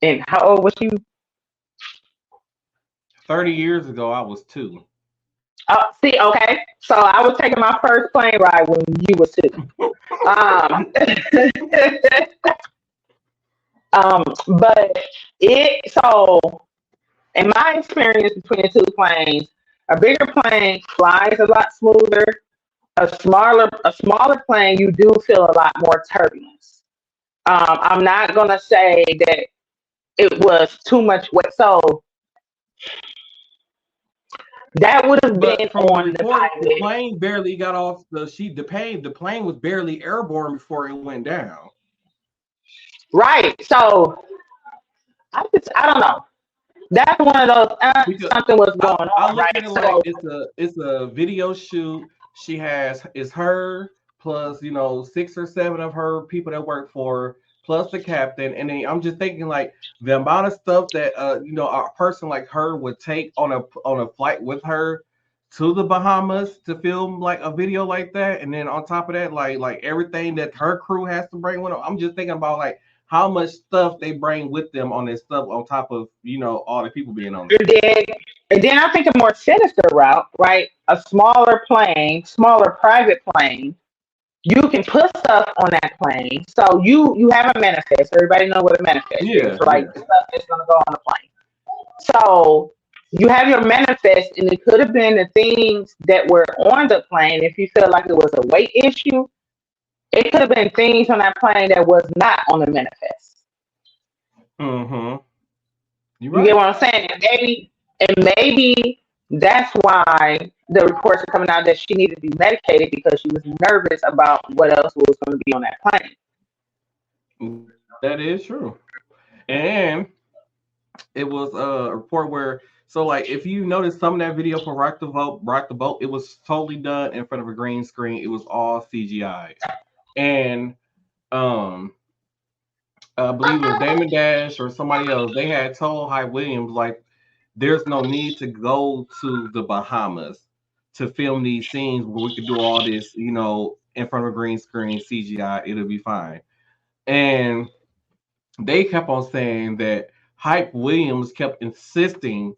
and how old was you? 30 years ago, I was two. See, okay. So I was taking my first plane ride when you was two. Um, but in my experience between the two planes, a bigger plane flies a lot smoother. A smaller plane, you do feel a lot more turbulence. I'm not gonna say that it was too much weight. So that would have been But from the on the report, the pilot. plane barely got off the sheet. The plane was barely airborne before it went down. Right. So I don't know. That's one of those Because something was going I on, look right? at it like So it's a video shoot. She has it's her plus 6 or 7 of her people that work for her, plus the captain, and then I'm just thinking like the amount of stuff that a person like her would take on a flight with her to the Bahamas to film like a video like that, and then on top of that like everything that her crew has to bring with them. I'm just thinking about like how much stuff they bring with them on this stuff on top of all the people being on you there. dig? And then I think a more sinister route, right? A smaller plane, smaller private plane. You can put stuff on that plane. So you have a manifest. Everybody know what a manifest is, Yeah, right? yeah. The stuff that's gonna go on the plane. So you have your manifest, and it could have been the things that were on the plane. If you feel like it was a weight issue, it could have been things on that plane that was not on the manifest. Mm-hmm. You're You get right. what I'm saying? And maybe that's why the reports are coming out that she needed to be medicated because she was nervous about what else was going to be on that plane. That is true. And it was a report where, so like if you notice some of that video for Rock the Boat, it was totally done in front of a green screen. It was all CGI. And um I believe it was Damon Dash or somebody else, they had told Hype Williams like there's no need to go to the Bahamas to film these scenes where we could do all this, in front of a green screen CGI, it'll be fine. And they kept on saying that Hype Williams kept insisting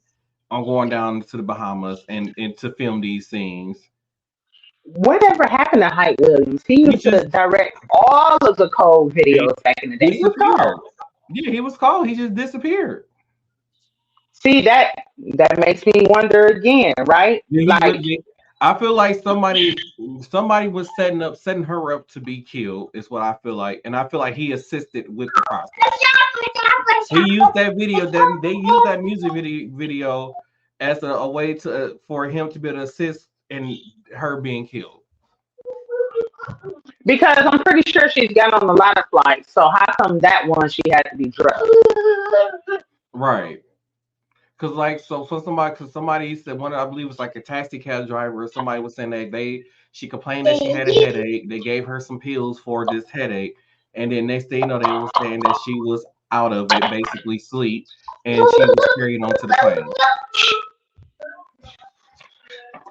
on going down to the Bahamas and to film these scenes. Whatever happened to Hype Williams? He He used to just direct all of the cold he videos back in the day. He was disappeared. cold. Yeah, he was called. He just disappeared. See that makes me wonder again, right? Yeah, Like, I feel like somebody was setting her up to be killed. Is what I feel like, and I feel like he assisted with the process. He used that video. That they used that music video as a way to for him to be able to assist in her being killed. because I'm pretty sure she's got on a lot of flights. So how come that one she had to be drugged? Right. Cause like so for somebody, cause somebody said one, I believe it was like a taxi cab driver. Or somebody was saying that she complained that she had a headache. They gave her some pills for this headache, and then next thing you know, they were saying that she was out of it, basically sleep, and she was carried onto the plane.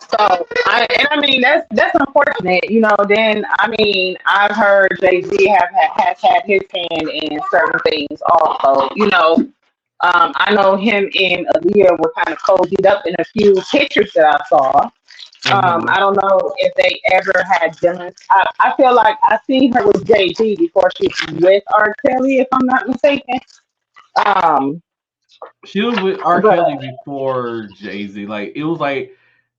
So I mean that's unfortunate, you know. Then I mean I've heard Jay Z has had his hand in certain things also, you know. I know him and Aaliyah were kind of cozied up in a few pictures that I saw. Hmm. I don't know if they ever had done. I feel like I seen her with Jay Z before she was with R. Kelly, if I'm not mistaken. Um, She was with R. but Kelly before Jay Z. Like it was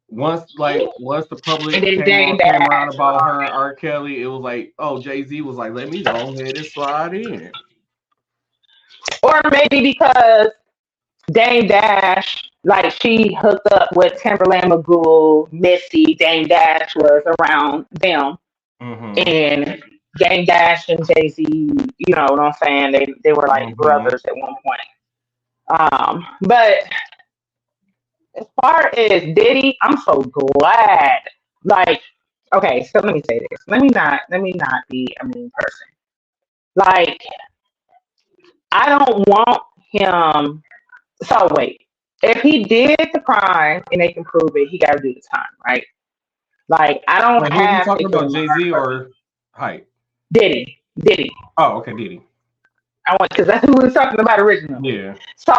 once the and public then Dame came around Dash and about all her and that. R. Kelly, it was like, oh, Jay Z was like, let me go ahead and slide in. Or maybe because Dame Dash, like she hooked up with Timberland Magoo, Missy. Dame Dash was around them, Hmm. and Dame Dash and Jay Z. You know what I'm saying? They were like Hmm. brothers at one point. But as far as Diddy, I'm so glad. Like, okay, so let me say this. Let me not be a mean person. Like, I don't want him. So wait, if he did the crime and they can prove it, he got to do the time, right? Like, I don't Wait, who are we have to talking give about? him a Jay hard Z person. or Hype? Diddy. Oh, okay, Diddy. I want because that's who we was talking about originally. Yeah. So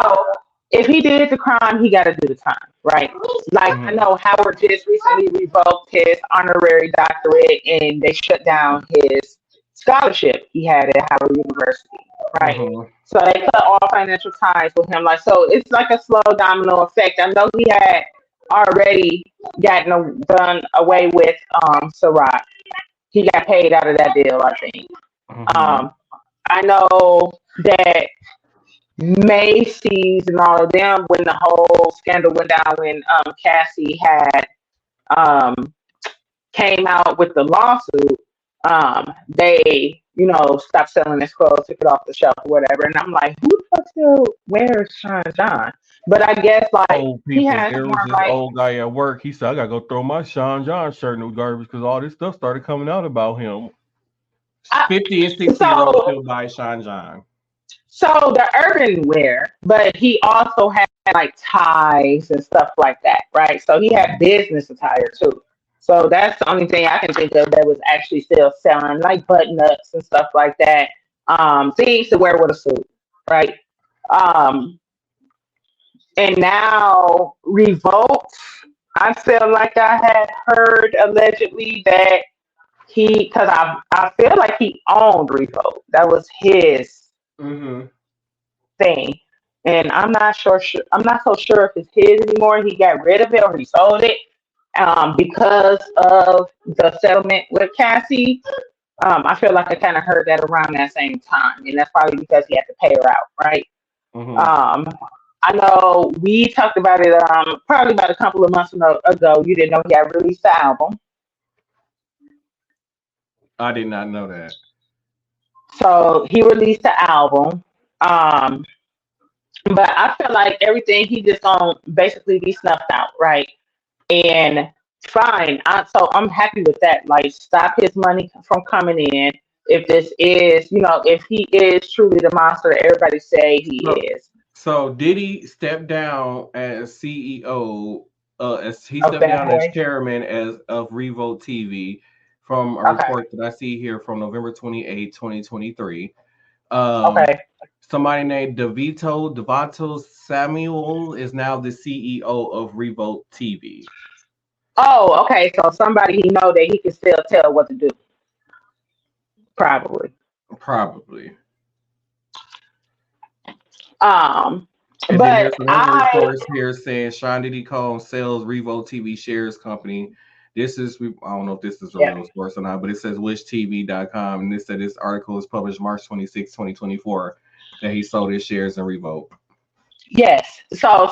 if he did the crime, he got to do the time, right? Like I Hmm. know Howard just recently revoked his honorary doctorate, and they shut down his scholarship he had at Howard University, right? Hmm. So they cut all financial ties with him. Like so, it's like a slow domino effect. I know he had already done away with Ciroc. He got paid out of that deal, I think. Hmm. Um, I know that Macy's and all of them when the whole scandal went down when Cassie had um, came out with the lawsuit. They stopped selling his clothes, took it off the shelf or whatever. And I'm like, who the fuck still wears Sean John? But I guess like Old he people. has There was more this like old guy at work. He said, I gotta go throw my Sean John shirt in the garbage because all this stuff started coming out about him. I, 50 and 60-year-olds so still buy Sean John. so the urban wear, but he also had like ties and stuff like that, right? So he had business attire too. So that's the only thing I can think of that was actually still selling, like button ups and stuff like that. Things to wear with a suit, right? Um, And now Revolt, I feel like I had heard allegedly that because I feel like he owned Revolt. That was his Mm-hmm. thing. And I'm not so sure if it's his anymore. He got rid of it or he sold it because of the settlement with Cassie. I feel like I kind of heard that around that same time, and that's probably because he had to pay her out, right? Mm-hmm. Um, I know we talked about it probably about a couple of months ago. You didn't know he had released the album, I did not know that. so he released the album. Um, but I feel like everything he just gonna basically be snuffed out, right? And fine. So I'm happy with that. Like, stop his money from coming in. If this is, if he is truly the monster that everybody say he So, is. so Diddy stepped down as CEO. As he Oh, stepped bad down as boy. chairman as of Revolt TV, from a Okay. report that I see here from November 28, 2023. Um, Okay. Somebody named Devonto Samuel is now the CEO of Revolt TV. Oh, okay. So somebody he know that he can still tell what to do. Probably. Probably. Um, And then but there's another I report here saying Sean Diddy Combs sells Revolt TV shares company. I don't know if this is a yeah. real source or not, but it says wishtv.com. And this said this article is published March 26, 2024, that he sold his shares in Revolt. Yes. So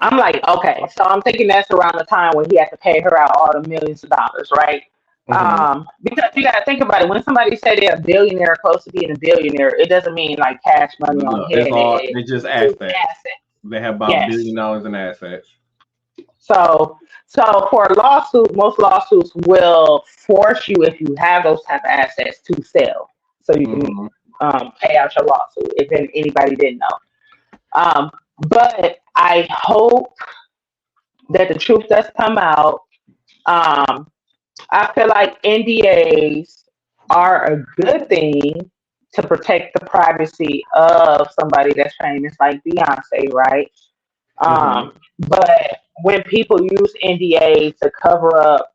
I'm like, okay. So I'm thinking that's around the time when he had to pay her out all the millions of dollars, right? Hmm. Because you got to think about it. When somebody say they're a billionaire, close to being a billionaire, it doesn't mean like cash money on No, it's hand. all, they just It's assets. assets. They have about Yes. $1 billion in assets. So for a lawsuit, most lawsuits will force you if you have those type of assets to sell, so you can Hmm. pay out your lawsuit. If anybody didn't know, um, but I hope that the truth does come out. Um, I feel like NDAs are a good thing to protect the privacy of somebody that's famous like Beyonce, right? Hmm. But when people use NDAs to cover up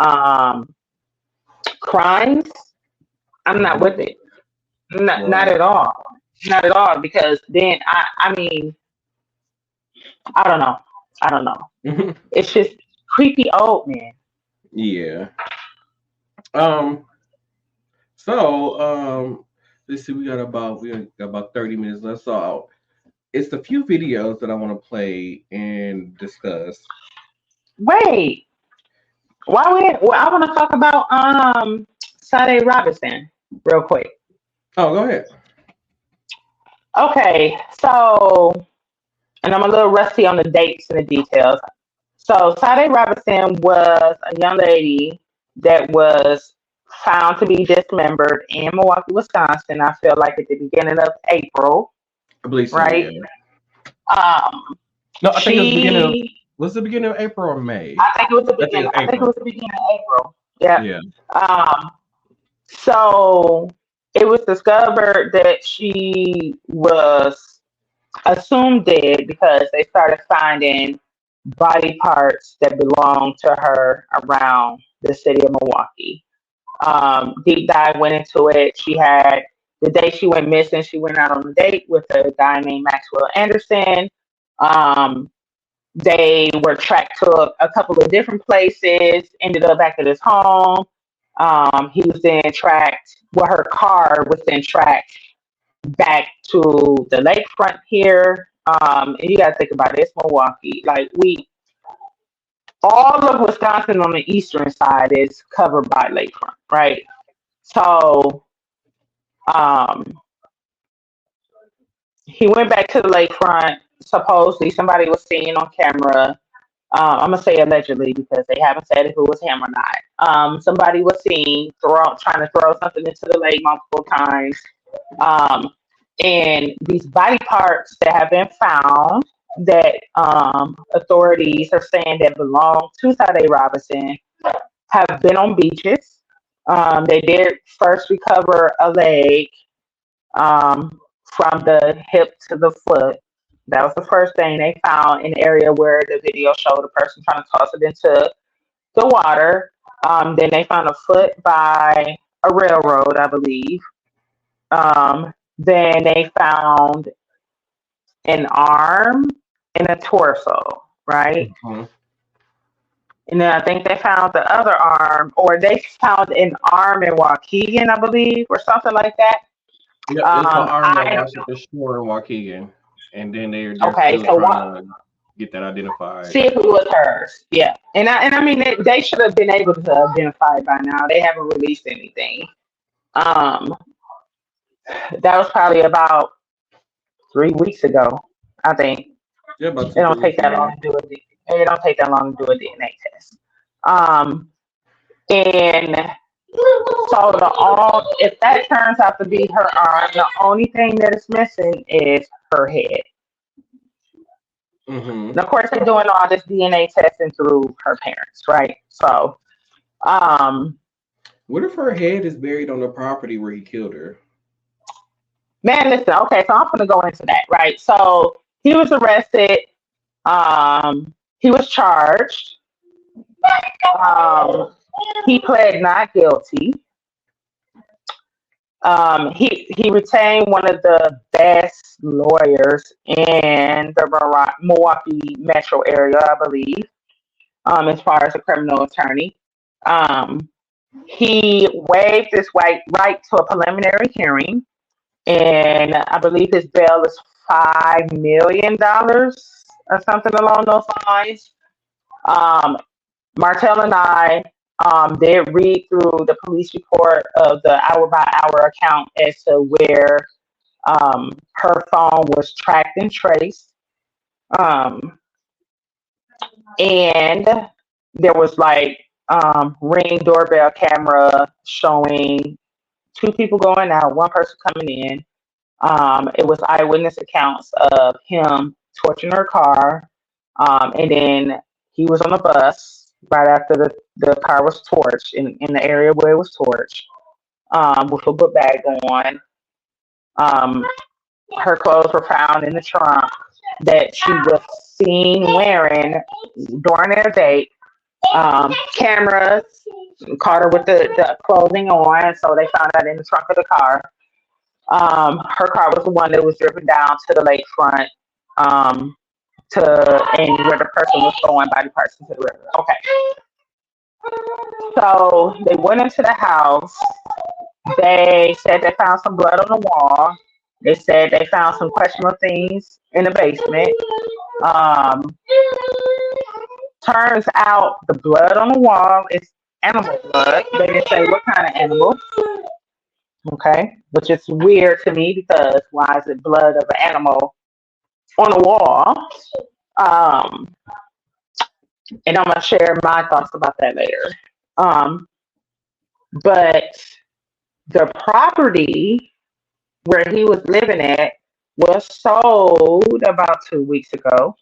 um, crimes, I'm not with Hmm. it. Not Right. at all. Not at all. Because then I mean, I don't know. I don't know. It's just creepy old man. Yeah. Um. So, let's see. We got about 30 minutes left. So it's a few videos that I want to play and discuss. Wait, why we? Well, I want to talk about Sade Robinson real quick. Oh, go ahead. Okay, so and I'm a little rusty on the dates and the details. So Sade Robinson was a young lady that was found to be dismembered in Milwaukee, Wisconsin. I feel like at the beginning of April, I believe so. right? Yeah. Um, No, I think it was beginning of she, was the beginning of April or May. I think it was the I think beginning. it's I think it April. was the beginning of April. Yeah. Yeah. Um, so it was discovered that she was assumed dead because they started finding body parts that belonged to her around the city of Milwaukee. Deep dive went into it. She had the day she went missing, she went out on a date with a guy named Maxwell Anderson. Um, they were tracked to a couple of different places, ended up back at his home. He was then tracked, well, her car was then tracked back to the lakefront here. And you got to think about it, it's Milwaukee. Like, all of Wisconsin on the eastern side is covered by lakefront, right? So um, he went back to the lakefront. Supposedly, somebody was seen on camera. I'm gonna say allegedly because they haven't said if it was him or not. Somebody was seen trying to throw something into the lake multiple times. Um, and these body parts that have been found that authorities are saying that belong to Sade Robinson have been on beaches. They did first recover a leg um, from the hip to the foot. That was the first thing they found in the area where the video showed a person trying to toss it into the water. Then they found a foot by a railroad, I believe. Then they found an arm and a torso, right? Mhm. And then I think they found the other arm, or they found an arm in Waukegan, I believe, or something like that. Yep, it's an arm at I Washington Shore in Waukegan, and then they're okay, still so trying what? to get that identified. See if it was hers. Yeah, and I mean they should have been able to identify it by now. They haven't released anything. Um, that was probably about 3 weeks ago, I think. Yeah, about It two, don't 3 weeks take that ago. long to do it. It don't take that long to do a DNA test. Um, and so the all if that turns out to be her arm, the only thing that is missing is her head. Hmm. And of course, they're doing all this DNA testing through her parents, right? So, um, What if her head is buried on the property where he killed her? man, listen. Okay, so I'm gonna go into that, right? So he was arrested. He was charged. Um, he pled not guilty. He retained one of the best lawyers in the Milwaukee metro area, I believe, as far as a criminal attorney. Um, he waived his right to a preliminary hearing, and I believe his bail is $5 million or something along those lines. Um, Martell and I did read through the police report of the hour by hour account as to where her phone was tracked and traced. Um, and there was like ring doorbell camera showing two people going out, one person coming in. It was eyewitness accounts of him torching her car, and then he was on a bus right after the car was torched in the area where it was torched, with a book bag on. Um, her clothes were found in the trunk that she was seen wearing during their date. Cameras caught her with the clothing on, so they found that in the trunk of the car. Her car was the one that was driven down to the lakefront, to and where the person was going by the person to the river. Okay, so they went into the house. They said they found some blood on the wall. They said they found some questionable things in the basement. Um, Turns out the blood on the wall is animal blood. They didn't say what kind of animal. Okay, which is weird to me because why is it blood of an animal on a wall? Um, and I'm gonna share my thoughts about that later. Um, but the property where he was living at was sold about 2 weeks ago.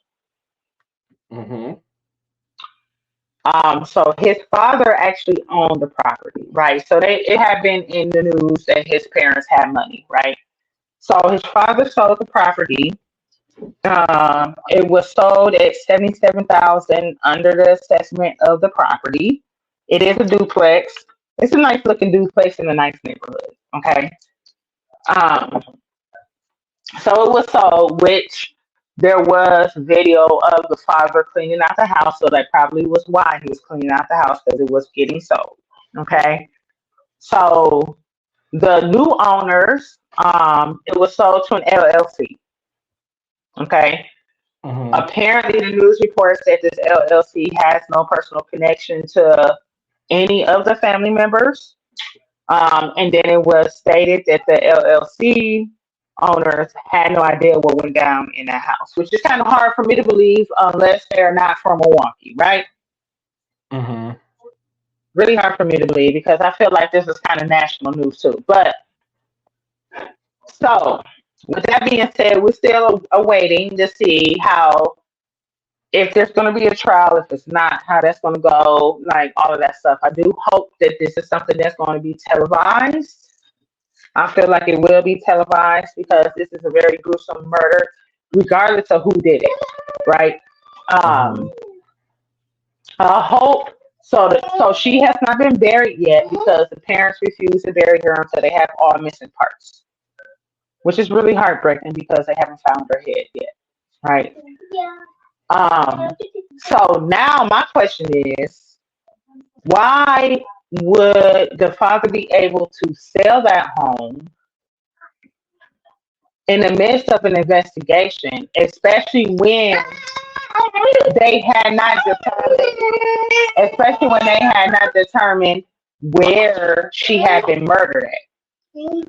Hmm. So his father actually owned the property, right? So it had been in the news that his parents had money, right? So his father sold the property. It was sold at 77,000 under the assessment of the property. It is a duplex. It's a nice looking duplex in a nice neighborhood. Okay. Um, so it was sold, which there was video of the father cleaning out the house. So that probably was why he was cleaning out the house because it was getting sold. Okay. So the new owners, it was sold to an LLC. Okay. Hmm. Apparently, the news report said this LLC has no personal connection to any of the family members. And then it was stated that the LLC owners had no idea what went down in that house, which is kind of hard for me to believe unless they're not from Milwaukee, right? Hmm. Really hard for me to believe because I feel like this is kind of national news too. But so, with that being said, we're still awaiting to see how if there's going to be a trial, if it's not, how that's going to go, like all of that stuff. I do hope that this is something that's going to be televised. I feel like it will be televised because this is a very gruesome murder. regardless of who did it, right? Mm-hmm. Um, Hope. So she has not been buried yet because the parents refuse to bury her until they have all missing parts, which is really heartbreaking because they haven't found her head yet, right? Um, so now my question is, why would the father be able to sell that home in the midst of an investigation, especially when they had not determined, especially when they had not determined where she had been murdered at.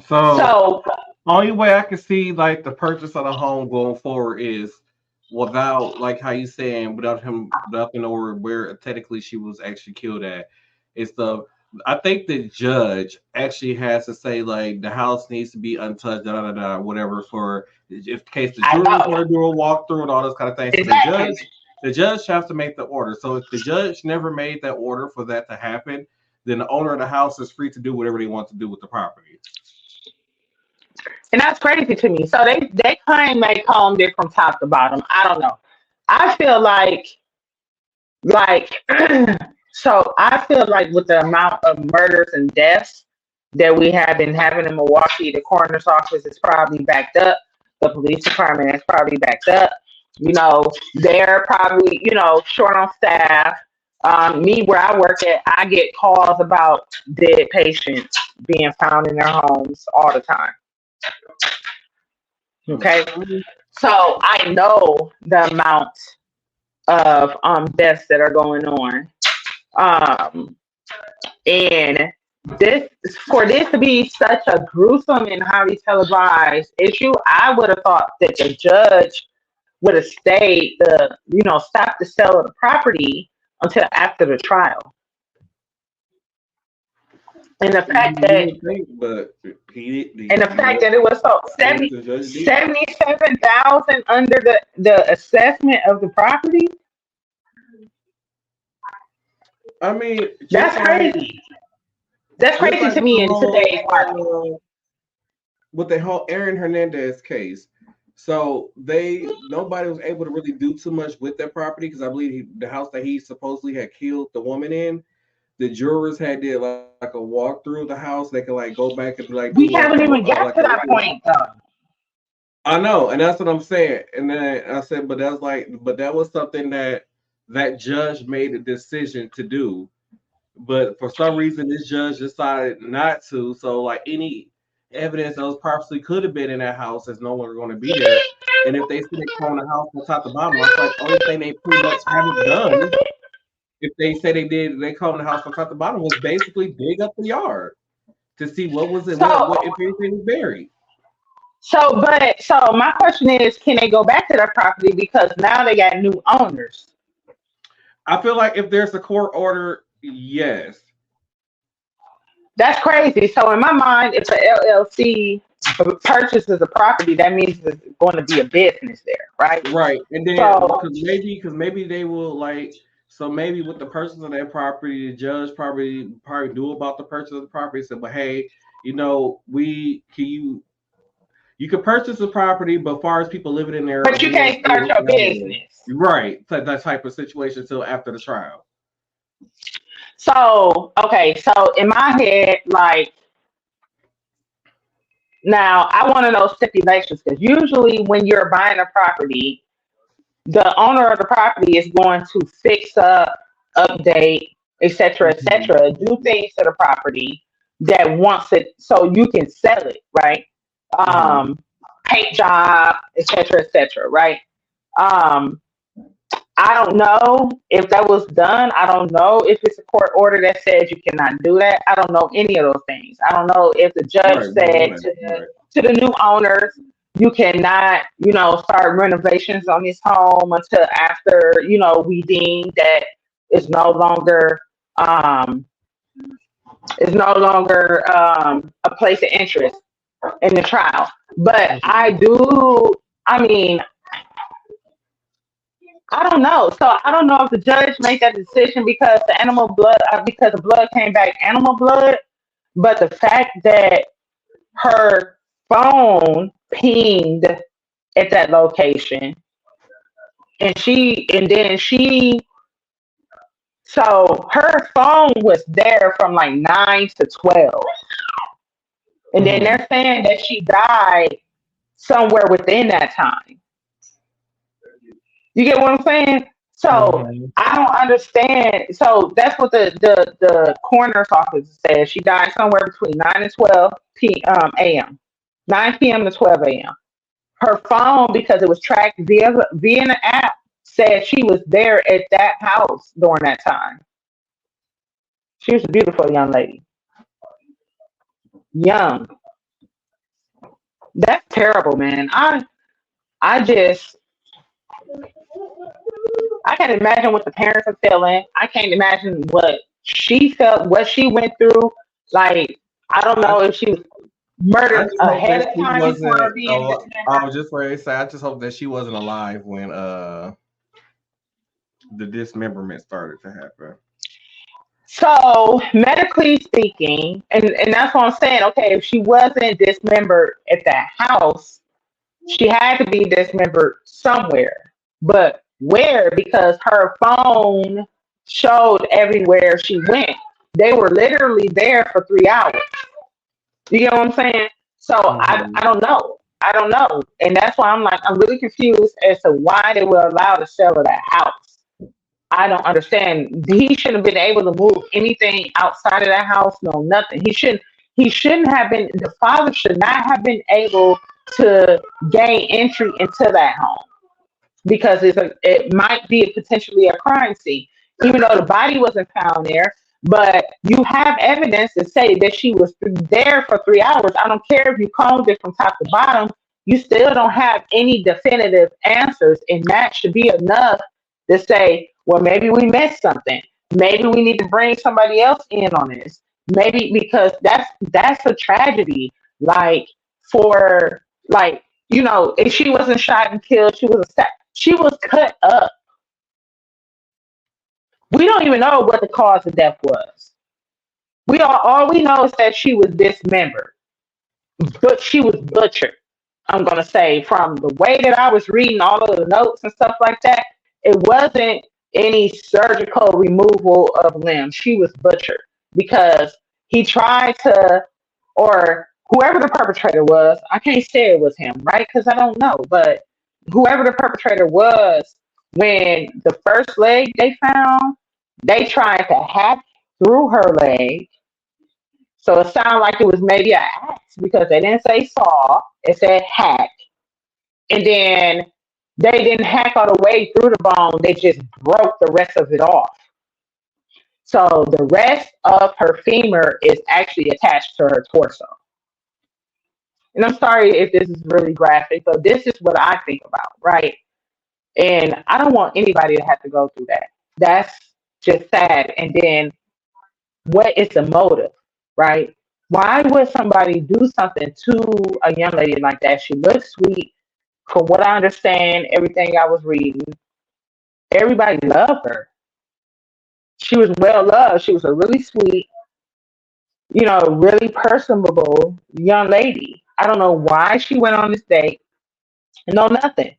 So So only way I can see like the purchase of the home going forward is without like how you saying without the know where technically she was actually killed at. It's the I think the judge actually has to say like the house needs to be untouched, da da da, da whatever for if in case the I jury know want to do a walkthrough and all those kind of things. So exactly. the judge has to make the order. So if the judge never made that order for that to happen, then the owner of the house is free to do whatever they want to do with the property. And that's crazy to me. So they claim they combed it from top to bottom. I don't know. I feel like so I feel like with the amount of murders and deaths that we have been having in Milwaukee, the coroner's office is probably backed up. The police department is probably backed up. They're probably, short on staff. Me, where I work at, I get calls about dead patients being found in their homes all the time. Okay. So I know the amount of deaths that are going on. Um, and this to be such a gruesome and highly televised issue, I would have thought that the judge would have stopped the sale of the property until after the trial. And the fact You that would think, but and the fact that it was so the judge did. 77,000 under the assessment of the property, I mean, that's crazy. That's just crazy like to with me the in today's market. whole with the whole Aaron Hernandez case. So nobody was able to really do too much with that property because I believe the house that he supposedly had killed the woman in, the jurors had did like a walkthrough of the house. They could like go back and like do We like haven't even got like to a that point though. I know, and that's what I'm saying. And then I said, but that was something that judge made a decision to do. But for some reason, this judge decided not to. So, like any evidence that was possibly could have been in that house is no longer going to be there. And if they say they clone the house from top to bottom, I feel like the only thing they pretty much haven't done, if they say they clone the house from top to bottom, was basically dig up the yard to see what was it, what So if anything was buried. so my question is, can they go back to their property because now they got new owners? I feel like if there's a court order, yes. That's crazy. So in my mind, if the LLC purchases a property, that means there's going to be a business there, right? Right, and then So because maybe they will like so maybe with the purchase of that property, the judge probably knew about the purchase of the property. Said, but hey, we can you can purchase the property, but as far as people living in there, but you can't start your business. right? That type of situation until after the trial. So, okay, so in my head, like now I want to know stipulations because usually when you're buying a property, the owner of the property is going to fix up, update, Mhm. etc., do things to the property that wants it so you can sell it, right? Mhm. Um, paint job, etc., right? Um, I don't know if that was done. I don't know if it's a court order that says you cannot do that. I don't know any of those things. I don't know if the judge Right, we don't know said that. to Right. the new owners, you cannot, start renovations on this home until after, we deem that it's no longer um a place of interest in the trial. But I mean, I don't know. So I don't know if the judge made that decision because because the blood came back animal blood, but the fact that her phone pinged at that location, so her phone was there from like 9 to 12, and then Mm-hmm. they're saying that she died somewhere within that time. You get what I'm saying? So Mm-hmm. I don't understand. So that's what the coroner's office says. She died somewhere between 9 and 12 a.m. 9 p.m. to 12 a.m. Her phone, because it was tracked via an app, said she was there at that house during that time. She was a beautiful young lady. Young. That's terrible, man. I just I can't imagine what the parents are feeling. I can't imagine what she felt, what she went through. Like, I don't I know if she was I murdered just hope ahead that of she time before wasn't. her being Oh, I dismembered. was just ready to say. I just hope that she wasn't alive when the dismemberment started to happen. So, medically speaking, and that's what I'm saying. Okay, if she wasn't dismembered at that house, she had to be dismembered somewhere. But where? Because her phone showed everywhere she went. They were literally there for 3 hours. You get what I'm saying? So Mm-hmm. I don't know. I don't know. And that's why I'm like, I'm really confused as to why they were allowed to sell her that house. I don't understand. He shouldn't have been able to move anything outside of that house. No, nothing. He shouldn't have been, the father should not have been able to gain entry into that home because it might be potentially a crime scene, even though the body wasn't found there. But you have evidence to say that she was there for 3 hours. I don't care if you combed it from top to bottom, you still don't have any definitive answers, and that should be enough to say, well, maybe we missed something. Maybe we need to bring somebody else in on this. Maybe because that's a tragedy. Like for like if she wasn't shot and killed, she was cut up. We don't even know what the cause of death was. All we know is that she was dismembered, but she was butchered. I'm gonna say from the way that I was reading all of the notes and stuff like that, it wasn't any surgical removal of limbs. She was butchered because he tried to, or whoever the perpetrator was. I can't say it was him, right? Because I don't know, but whoever the perpetrator was, when the first leg they found, they tried to hack through her leg, so it sounded like it was maybe an axe because they didn't say saw, it said hack. And then they didn't hack all the way through the bone, they just broke the rest of it off. So the rest of her femur is actually attached to her torso. And I'm sorry if this is really graphic, but this is what I think about, right? And I don't want anybody to have to go through that. That's just sad. And then what is the motive, right? Why would somebody do something to a young lady like that? She looks sweet. From what I understand, everything I was reading, everybody loved her. She was well loved. She was a really sweet, really personable young lady. I don't know why she went on this date. No, nothing.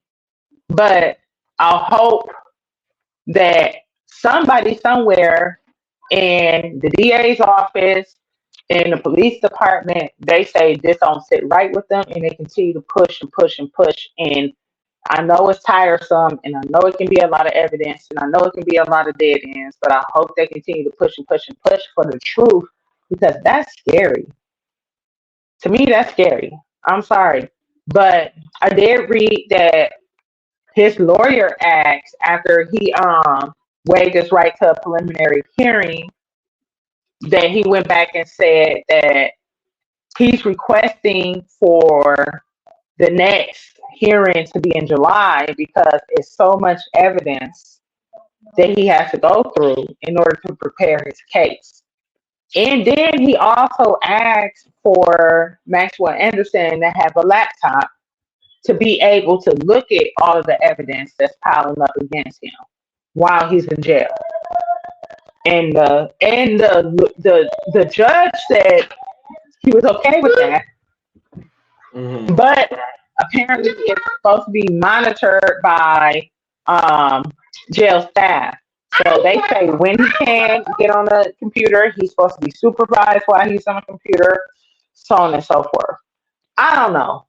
But I hope that somebody somewhere in the DA's office, in the police department, they say this don't sit right with them, and they continue to push and push and push. And I know it's tiresome, and I know it can be a lot of evidence, and I know it can be a lot of dead ends, but I hope they continue to push and push and push for the truth because that's scary. To me, that's scary. I'm sorry. But I did read that his lawyer asked after he waived his right to a preliminary hearing, that he went back and said that he's requesting for the next hearing to be in July because it's so much evidence that he has to go through in order to prepare his case. And then he also asked for Maxwell Anderson to have a laptop to be able to look at all of the evidence that's piling up against him while he's in jail. And the judge said he was okay with that, Mm-hmm. but apparently it's supposed to be monitored by jail staff. So they say when he can get on the computer, he's supposed to be supervised while he's on the computer, so on and so forth. I don't know.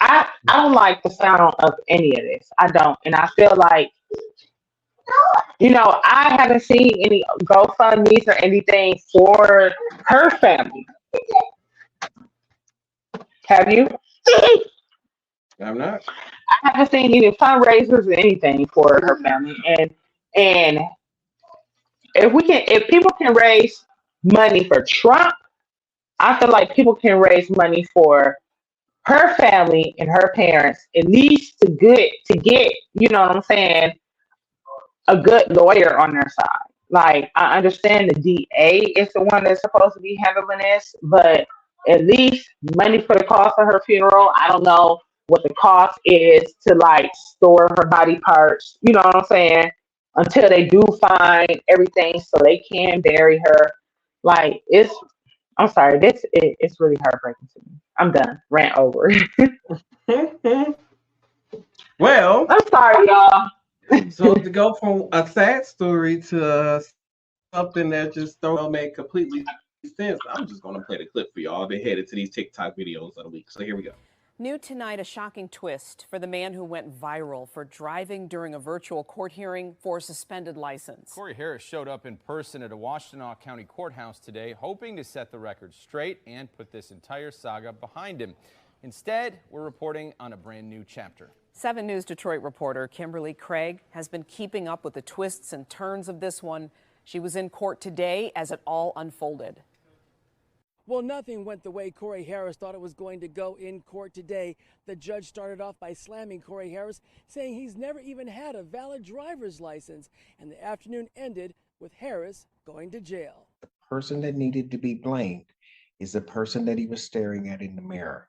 I don't like the sound of any of this. I don't. And I feel like, I haven't seen any GoFundMe's or anything for her family. Have you? I'm not. I haven't seen any fundraisers or anything for her family. And if people can raise money for Trump, I feel like people can raise money for her family and her parents, at least to get, you know what I'm saying, a good lawyer on their side. Like, I understand the DA is the one that's supposed to be handling this, but at least money for the cost of her funeral. I don't know what the cost is to like store her body parts, you know what I'm saying, until they do find everything so they can bury her. Like, I'm sorry, it's really heartbreaking to me. I'm done. Rant over. Well, I'm sorry, y'all. so to go from a sad story to something that just don't make completely sense, I'm just gonna play the clip for y'all. They headed to these TikTok videos of the week. So here we go. New tonight, a shocking twist for the man who went viral for driving during a virtual court hearing for a suspended license. Corey Harris showed up in person at a Washtenaw County courthouse today, hoping to set the record straight and put this entire saga behind him. Instead, we're reporting on a brand new chapter. 7 News Detroit reporter Kimberly Craig has been keeping up with the twists and turns of this one. She was in court today as it all unfolded. Well, nothing went the way Corey Harris thought it was going to go in court today. The judge started off by slamming Corey Harris, saying he's never even had a valid driver's license. And the afternoon ended with Harris going to jail. The person that needed to be blamed is the person that he was staring at in the mirror.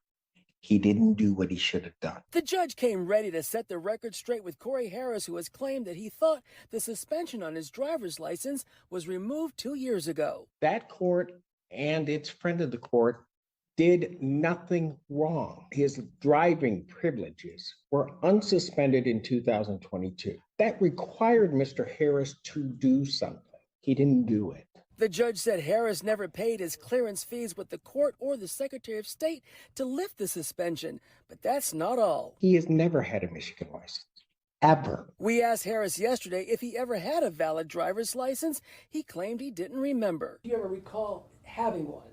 He didn't do what he should have done. The judge came ready to set the record straight with Corey Harris, who has claimed that he thought the suspension on his driver's license was removed 2 years ago. That court and its friend of the court did nothing wrong. His driving privileges were unsuspended in 2022. That required Mr. Harris to do something. He didn't do it. The judge said Harris never paid his clearance fees with the court or the Secretary of State to lift the suspension. But that's not all. He has never had a Michigan license. Ever. We asked Harris yesterday if he ever had a valid driver's license. He claimed he didn't remember. Do you ever recall having one?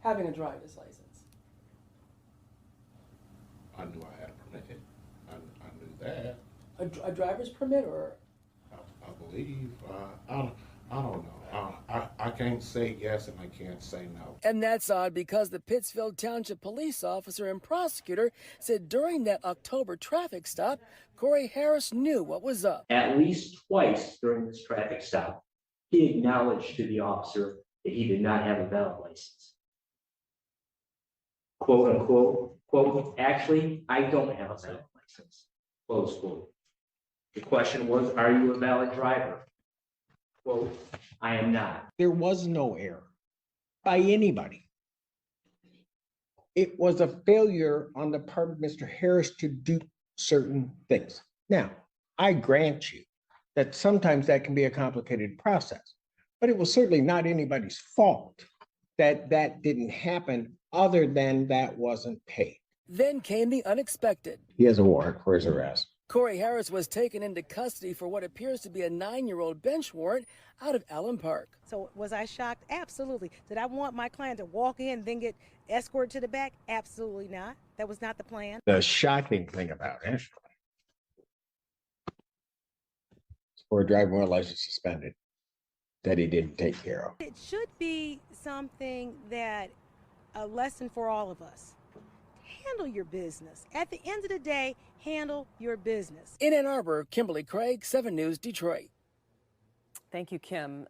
Having a driver's license? I knew I had a permit. I knew that. A driver's permit, or? I believe. I don't know. I can't say yes and I can't say no. And that's odd because the Pittsfield Township police officer and prosecutor said during that October traffic stop, Corey Harris knew what was up. At least twice during this traffic stop, he acknowledged to the officer that he did not have a valid license. Quote unquote, quote, actually, I don't have a valid license. Close quote. The question was, are you a valid driver? Quote, I am not. There was no error by anybody. It was a failure on the part of Mr. Harris to do certain things. Now, I grant you that sometimes that can be a complicated process, but it was certainly not anybody's fault that that didn't happen, other than that wasn't paid. Then came the unexpected. He has a warrant for his arrest. Corey Harris was taken into custody for what appears to be a 9-year-old bench warrant out of Allen Park. So was I shocked? Absolutely. Did I want my client to walk in and then get escorted to the back? Absolutely not. That was not the plan. The shocking thing about it, for a driving while license suspended, that he didn't take care of. It should be something that a lesson for all of us. Handle your business. At the end of the day, handle your business. In Ann Arbor, Kimberly Craig, 7 News Detroit. Thank you, Kim.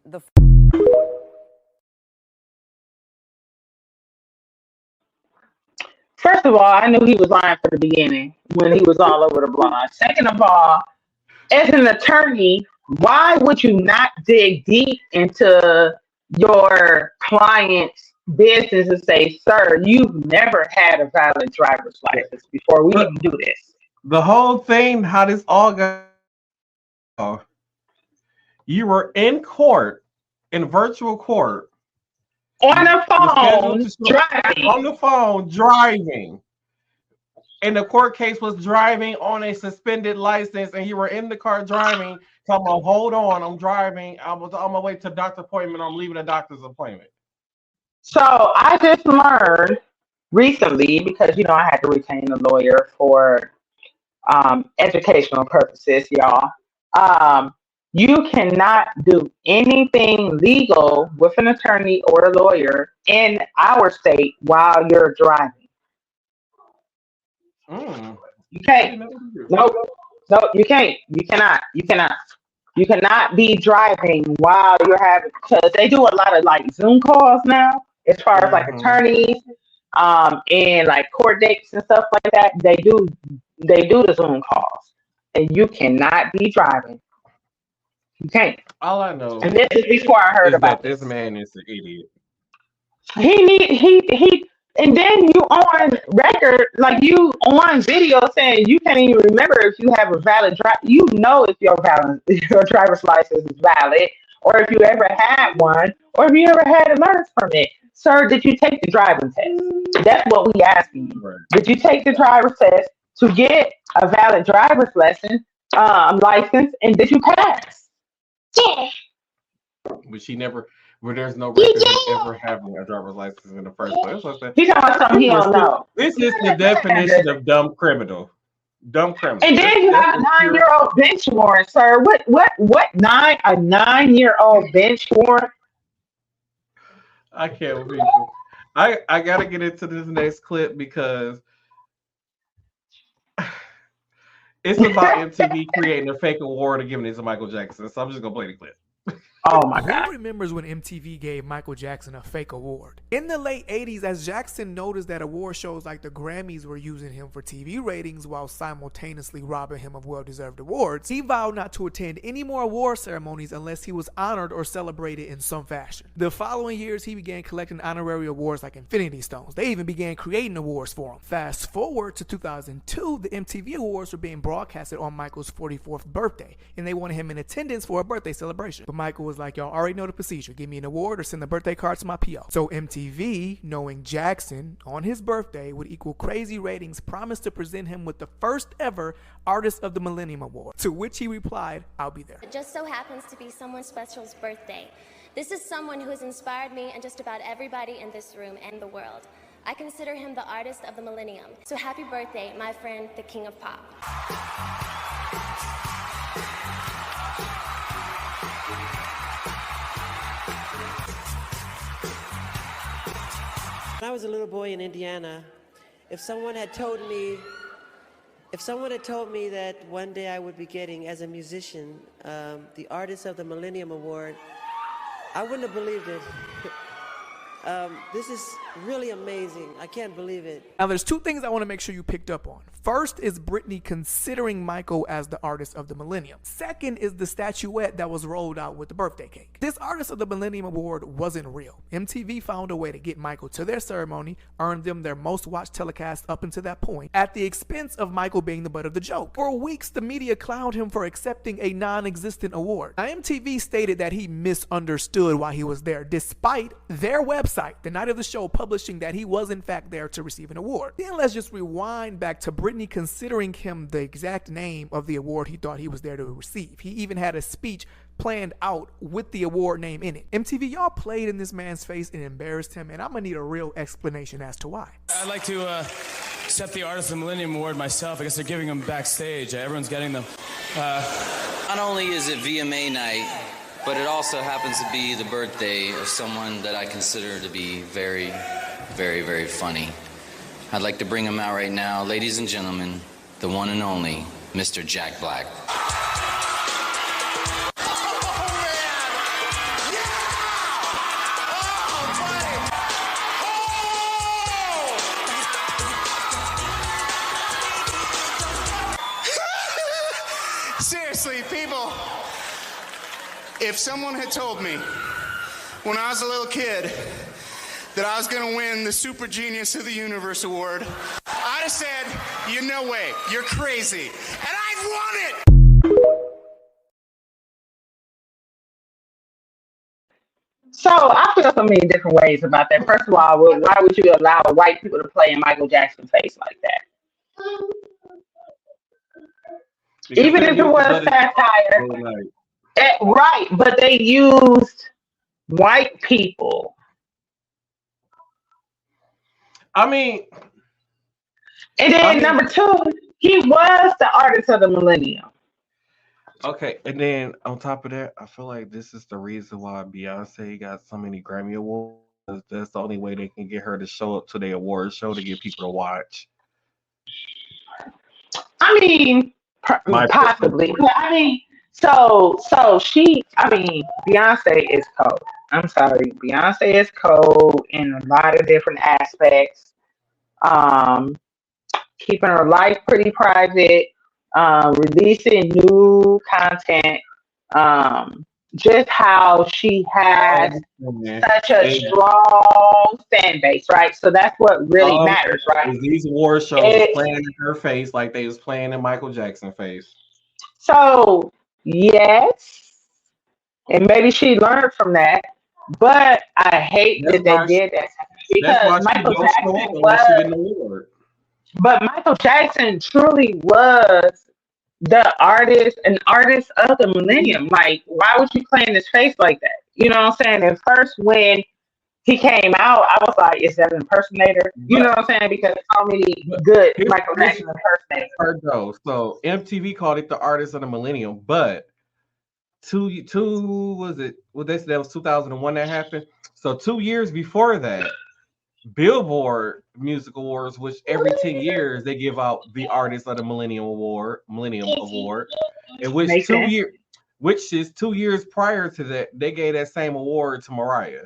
First of all, I knew he was lying from the beginning when he was all over the blog. Second of all, as an attorney, why would you not dig deep into your client's business and say, "Sir, you've never had a valid driver's license before we But even do this." the whole thing, how this all got, you were in court, in virtual court, On the you're scheduled phone, to show on driving. the phone driving, and the court case was driving on a suspended license, and you were in the car driving. Talking about, hold on, I'm driving. I was on my way to a doctor appointment. I'm leaving a doctor's appointment. So I just learned recently because I had to retain a lawyer for educational purposes, y'all. Um, you cannot do anything legal with an attorney or a lawyer in our state while you're driving. Mm. You can't. Nope. No, you can't. You cannot. You cannot. You cannot be driving while you're having, because they do a lot of like Zoom calls now, as far as like Mhm. attorneys, and like court dates and stuff like that. They do the Zoom calls, and you cannot be driving. You can't. All I know And this is before I heard is that about this this. man is an idiot. He and then you on record, like you on video saying you can't even remember if you have a valid if your driver's license is valid, or if you ever had one, or if you ever had a learner's permit. Sir, did you take the driving test? That's what we asking you. Right. Did you take the driver's test to get a valid driver's license, and did you pass? Yeah. But she never, where there's no record of ever having a driver's license in the first place. That's what I said. He talking about something he don't know. This is the definition of dumb criminal. Dumb criminal. And then you have a 9-year-old bench warrant, sir. What 9-year-old bench warrant? I can't believe it. I gotta get into this next clip because it's about MTV creating a fake award and giving it to Michael Jackson. So I'm just gonna play the clip. Oh my God. Who remembers when MTV gave Michael Jackson a fake award? In the late 80s, as Jackson noticed that award shows like the Grammys were using him for TV ratings while simultaneously robbing him of well-deserved awards, he vowed not to attend any more award ceremonies unless he was honored or celebrated in some fashion. The following years, he began collecting honorary awards like Infinity Stones. They even began creating awards for him. Fast forward to 2002, the MTV Awards were being broadcasted on Michael's 44th birthday, and they wanted him in attendance for a birthday celebration. But Michael was like, y'all already know the procedure. Give me an award or send the birthday card to my PO. So MTV, knowing Jackson on his birthday would equal crazy ratings, promised to present him with the first ever Artist of the Millennium Award, to which he replied, I'll be there. It just so happens to be someone special's birthday. This is someone who has inspired me and just about everybody in this room and the world. I consider him the artist of the millennium. So happy birthday, my friend, the King of Pop. When I was a little boy in Indiana, if someone had told me that one day I would be getting, as a musician, the Artist of the Millennium Award, I wouldn't have believed it. This is really amazing. I can't believe it. Now, there's two things I want to make sure you picked up on. First is Britney considering Michael as the Artist of the Millennium. Second is the statuette that was rolled out with the birthday cake. This Artist of the Millennium Award wasn't real. MTV found a way to get Michael to their ceremony, earned them their most watched telecast up until that point, at the expense of Michael being the butt of the joke. For weeks, the media clowned him for accepting a non-existent award. Now, MTV stated that he misunderstood why he was there, despite their website, the night of the show, publishing that he was in fact there to receive an award. Then let's just rewind back to Britney considering him the exact name of the award he thought he was there to receive. He even had a speech planned out with the award name in it. MTV, y'all played in this man's face and embarrassed him, and I'm gonna need a real explanation as to why. I'd like to accept the Artist of the Millennium Award myself. I guess they're giving them backstage. Everyone's getting them. Not only is it VMA night, but it also happens to be the birthday of someone that I consider to be very, very, very funny. I'd like to bring him out right now. Ladies and gentlemen, the one and only Mr. Jack Black. Seriously, people, if someone had told me when I was a little kid that I was going to win the Super Genius of the Universe award, I'd have said, "You no way, you're crazy," and I've won it. So I feel so many different ways about that. First of all, why would you allow white people to play in Michael Jackson's face like that? Because Even they if it used was to satire, like, right? But they used white people. I mean, And then number two, he was the artist of the millennium. okay, and then on top of that, I feel like this is the reason why Beyonce got so many Grammy awards. That's the only way they can get her to show up to the award show to get people to watch. I mean, My possibly. But I mean, so she. I mean, Beyonce is cold. I'm sorry, Beyonce is cold in a lot of different aspects. Um, Keeping her life pretty private, releasing new content, just how she has such a strong fan base, right? So that's what really matters, right? These award shows was playing in her face like they was playing in Michael Jackson's face. So yes, and maybe she learned from that, but I hate that they did that because Michael Jackson was. But Michael Jackson truly was an artist of the millennium. Like, why would you play in his face like that? You know what I'm saying? At first, when he came out, I was like, is that an impersonator? You know what I'm saying? Because so many good Michael Jackson impersonators. So MTV called it the artist of the millennium, but was it? Well, they said that was 2001 that happened. So 2 years before that, Billboard Music Awards, which every 10 years they give out the Artist of the Millennium Award, in which is 2 years prior to that, they gave that same award to Mariah.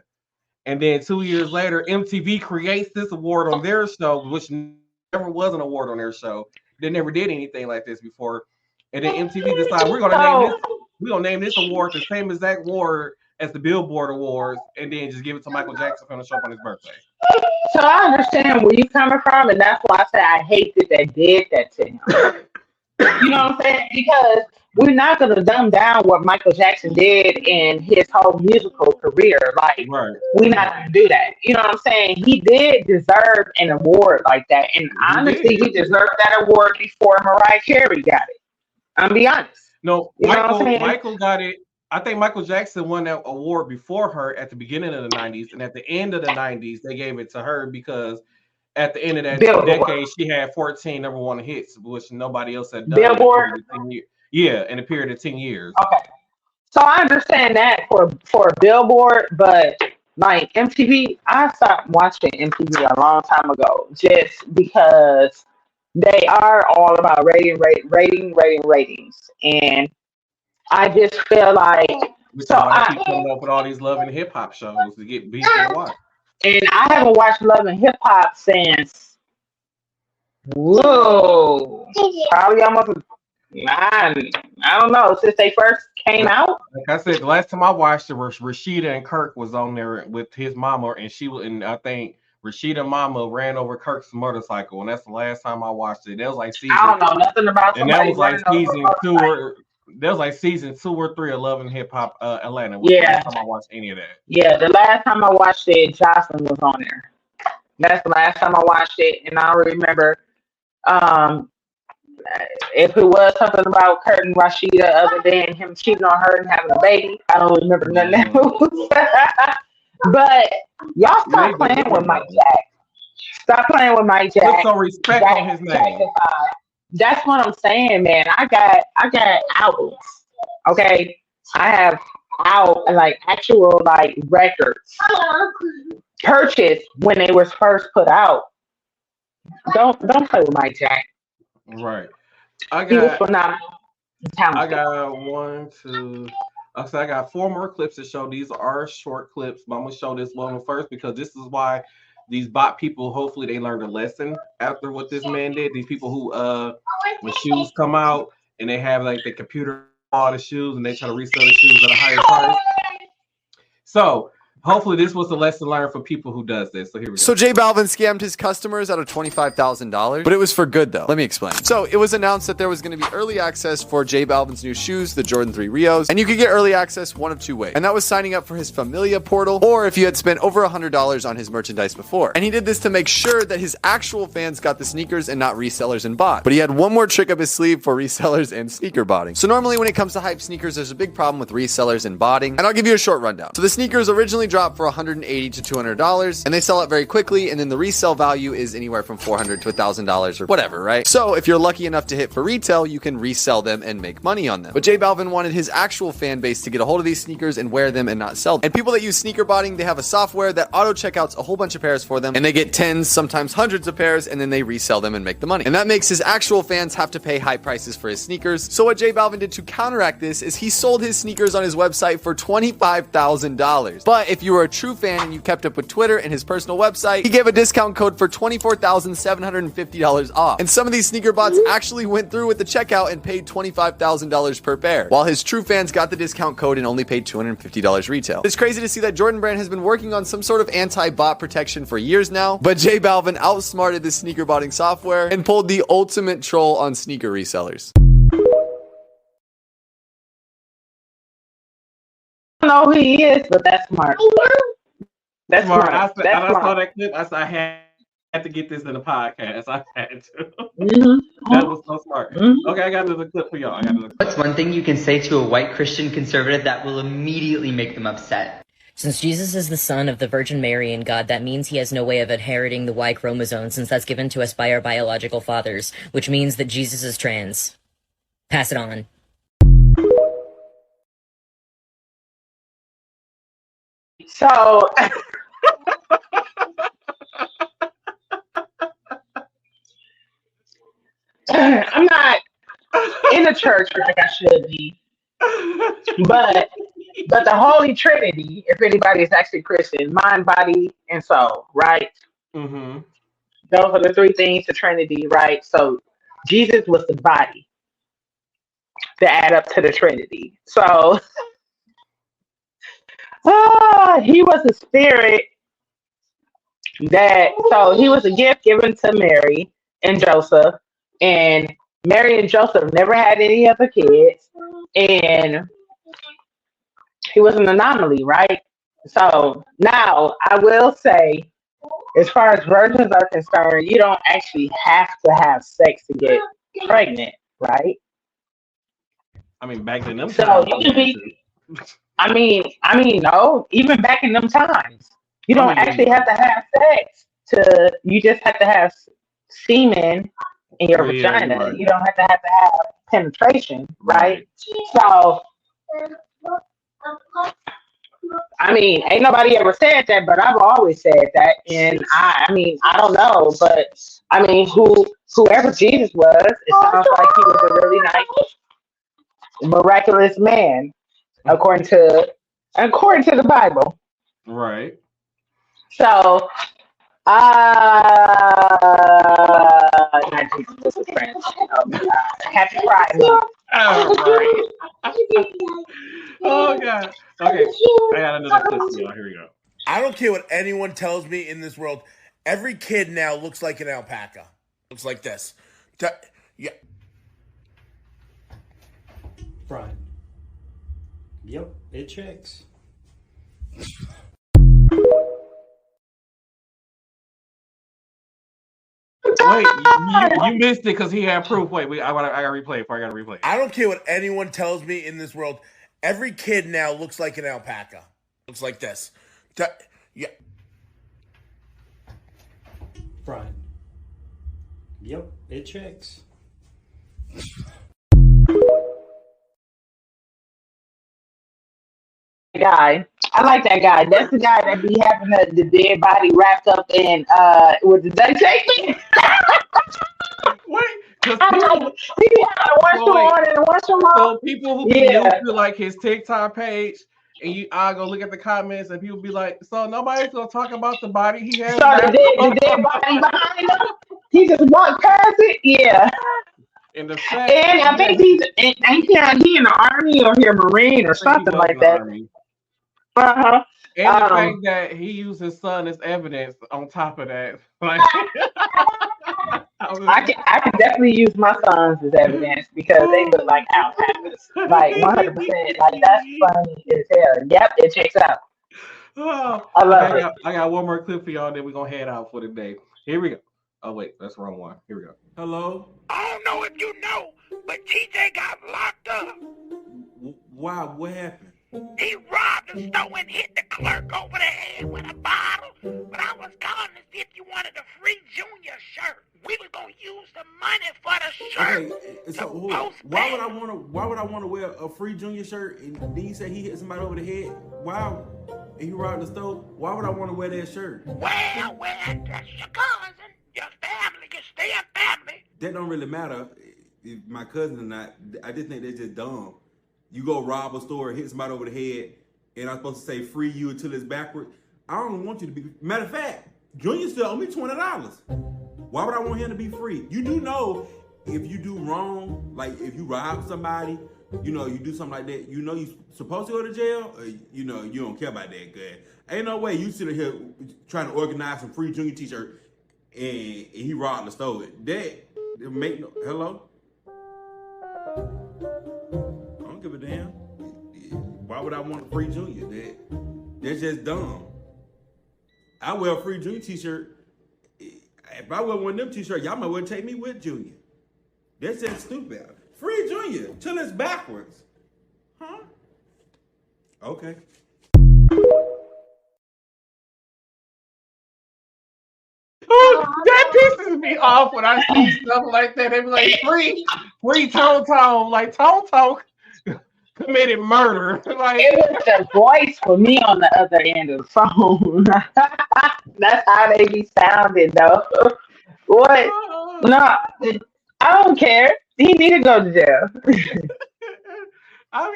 And then 2 years later, MTV creates this award on their show, which never was an award on their show. They never did anything like this before. And then MTV decided we're gonna name this award the same exact award as the Billboard Awards, and then just give it to Michael Jackson for the show up on his birthday. So I understand where you're coming from, and that's why I say I hate that they did that to him. You know what I'm saying? Because we're not going to dumb down what Michael Jackson did in his whole musical career. Like, we're not going to do that. You know what I'm saying? He did deserve an award like that. And honestly, he deserved that award before Mariah Carey got it. I'm be honest. No, Michael got it. I think Michael Jackson won that award before her at the beginning of the 90s. And at the end of the 90s, they gave it to her because at the end of that decade, she had 14 number one hits, which nobody else had done. Billboard? In a period of 10 years. Okay. So I understand that for Billboard, but like MTV, I stopped watching MTV a long time ago just because they are all about ratings. And I just feel like I keep coming up with all these love and hip hop shows to get beat to watch. And I haven't watched Love and Hip Hop since probably almost I don't know, since they first came out. Like I said, the last time I watched it, Rashida and Kirk was on there with his mama, and I think Rashida mama ran over Kirk's motorcycle, and that's the last time I watched it. That was like season. I don't know nothing about. And that was like season 2 or. That was like season 2 or 3 of Love and Hip Hop Atlanta. The last time I watched any of that. Yeah, the last time I watched it, Jocelyn was on there. That's the last time I watched it, and I don't remember if it was something about Kurt and Rashida other than him cheating on her and having a baby. I don't remember none of that. But y'all stop playing with Mike Jack. Stop playing with Mike Jack. Put some respect on his name. That's what I'm saying, man. I got albums. Okay, I have actual records purchased when they was first put out. Don't play with Mike Jack. Right. He was phenomenal. I got 1, 2. So I got 4 more clips to show. These are short clips, but I'm gonna show this one first because this is why these bot people, hopefully they learned a lesson after what this man did. These people who when shoes come out and they have like the computer all the shoes and they try to resell the shoes at a higher price. So Hopefully, this was a lesson learned for people who does this. So here we go. So J Balvin scammed his customers out of $25,000, but it was for good though. Let me explain. So it was announced that there was going to be early access for J Balvin's new shoes, the Jordan 3 Rios, and you could get early access one of two ways. And that was signing up for his Familia portal, or if you had spent over $100 on his merchandise before. And he did this to make sure that his actual fans got the sneakers and not resellers and bots. But he had one more trick up his sleeve for resellers and sneaker botting. So normally when it comes to hype sneakers, there's a big problem with resellers and botting. And I'll give you a short rundown. So the sneakers originally dropped for $180 to $200, and they sell out very quickly, and then the resale value is anywhere from $400 to $1,000 or whatever, right? So if you're lucky enough to hit for retail, you can resell them and make money on them. But J Balvin wanted his actual fan base to get a hold of these sneakers and wear them and not sell them. And people that use sneaker botting, they have a software that auto checkouts a whole bunch of pairs for them, and they get tens, sometimes hundreds of pairs, and then they resell them and make the money. And that makes his actual fans have to pay high prices for his sneakers. So what J Balvin did to counteract this is he sold his sneakers on his website for $25,000. But if you were a true fan and you kept up with Twitter and his personal website, he gave a discount code for $24,750 off. And some of these sneaker bots actually went through with the checkout and paid $25,000 per pair, while his true fans got the discount code and only paid $250 retail. It's crazy to see that Jordan Brand has been working on some sort of anti-bot protection for years now, but J Balvin outsmarted the sneaker botting software and pulled the ultimate troll on sneaker resellers. I don't know who he is, but that's smart. That's smart. I saw that clip. I said I had to get this in the podcast. I had to. That was so smart. Okay, I got another clip for y'all. What's one thing you can say to a white Christian conservative that will immediately make them upset? Since Jesus is the son of the Virgin Mary and God, that means he has no way of inheriting the Y chromosome since that's given to us by our biological fathers, which means that Jesus is trans. Pass it on. So, I'm not in the church like I should be, but the Holy Trinity, if anybody is actually Christian, mind, body, and soul, right? Mm-hmm. Those are the three things, the Trinity, right? So Jesus was the body to add up to the Trinity. So he was a spirit so he was a gift given to Mary and Joseph, and Mary and Joseph never had any other kids, and he was an anomaly, right? So now I will say, as far as virgins are concerned, you don't actually have to have sex to get pregnant, right? I mean, back in them So times. you can be. I mean, no. Even back in them times, you don't actually have to have sex. You just have to have semen in your vagina. Right. You don't have to have penetration, right? So, I mean, ain't nobody ever said that, but I've always said that, and I mean, I don't know, but I mean, whoever Jesus was, it sounds like he was a really nice, miraculous man, according to the Bible. Right. So, not Jesus was his friend. Oh my God. Happy Pride Month. Oh, right. Oh God. Okay, I got another clip for y'all. Here we go. I don't care what anyone tells me in this world. Every kid now looks like an alpaca. Looks like this. Yeah. Brian. Yep, it checks. Wait, you missed it because he had proof. Wait, I gotta replay it. I gotta replay it. I don't care what anyone tells me in this world. Every kid now looks like an alpaca. Looks like this. Yeah. Brian. Yep, it checks. Guy. I like that guy. That's the guy that be having the dead body wrapped up in with the duct tape. Wait, so people who be new to like his TikTok page, and I go look at the comments, and people be like, "So nobody's gonna talk about the body he has." So the dead body behind him, he just walked past it. Yeah. And I think he in the army or he a Marine or something like that. And the fact that he used his son as evidence on top of that. Like, I can definitely use my sons as evidence because they look like alpacas. Like 100%. Like that's funny as hell. Yep, it checks out. Oh, I love it. I got one more clip for y'all, then we're gonna head out for the day. Here we go. Oh wait, that's the wrong one. Here we go. Hello? I don't know if you know, but TJ got locked up. Why? What happened? He robbed the store and hit the clerk over the head with a bottle. But I was calling to see if you wanted a free junior shirt. We was gonna use the money for the shirt. Okay, so why would I want to wear a free junior shirt? And then you say he hit somebody over the head. Why? And he robbed the store. Why would I want to wear that shirt? Well, that's your cousin, your family, your staying family. That don't really matter if my cousin or not. I just think they're just dumb. You go rob a store, hit somebody over the head, and I'm supposed to say free you until it's backward. I don't want you to be. Matter of fact, Junior still owe me $20. Why would I want him to be free? You do know if you do wrong, like if you rob somebody, you know, you do something like that, you know you're supposed to go to jail, or you know, you don't care about that good. Ain't no way you sitting here trying to organize some free Junior t-shirt and he robbed the store. That make no, hello? I don't give a damn. Why would I want a free Junior? That's just dumb. I wear a free Junior t-shirt. If I wear one of them t-shirts, y'all might well take me with Junior. That's just stupid. Free Junior till it's backwards. Huh? Okay. That pisses me off when I see stuff like that. They be like, free Tone. Like, Tone committed murder. Like, it was the voice for me on the other end of the phone. That's how they be sounding, though. What? No, I don't care. He need to go to jail. I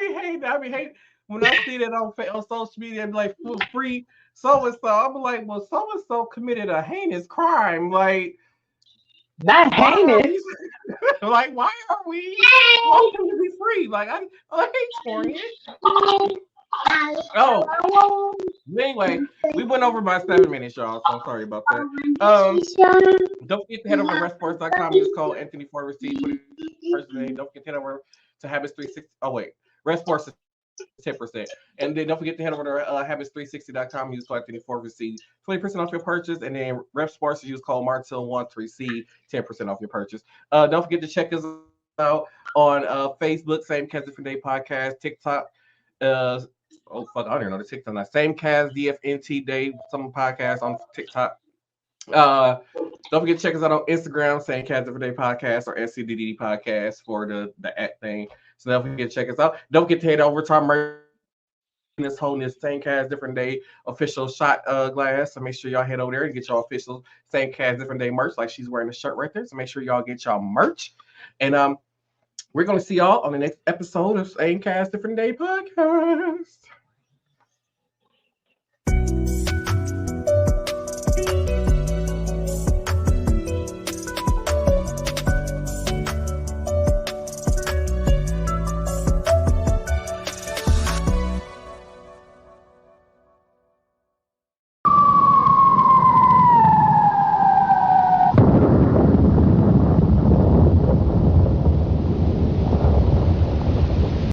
be hating when I see that on social media. I'm like, free so and so. I'm like, well, so and so committed a heinous crime. Like, not heinous. Like, why are we wanting to be free? Like, I hate Torian. Oh, anyway, we went over by 7 minutes, y'all. So I'm sorry about that. Don't forget to head over to restsports.com. Use code Anthony for receipt 21st day. Don't forget to head over to Habits360. Oh wait, Restsports is 10%. And then don't forget to head over to Habits360.com. Use code Anthony for receipt 20% off your purchase. And then Restsports, use code Martil1 to receive 10% off your purchase. Don't forget to check us out on Facebook, Same Cast Different Day Podcast, TikTok. Oh fuck, I don't even know the TikTok. Now. Same Cast DFNT Day, some podcast on TikTok. Don't forget to check us out on Instagram, Same Cast Different Day Podcast or SCDD Podcast for the at thing. So don't forget to check us out. Don't forget to head over to our merch. This holding this Same Cast Different Day official shot glass. So make sure y'all head over there and get y'all official Same Cast Different Day merch. Like she's wearing the shirt right there. So make sure y'all get y'all merch. And we're gonna see y'all on the next episode of Same Cast Different Day Podcast.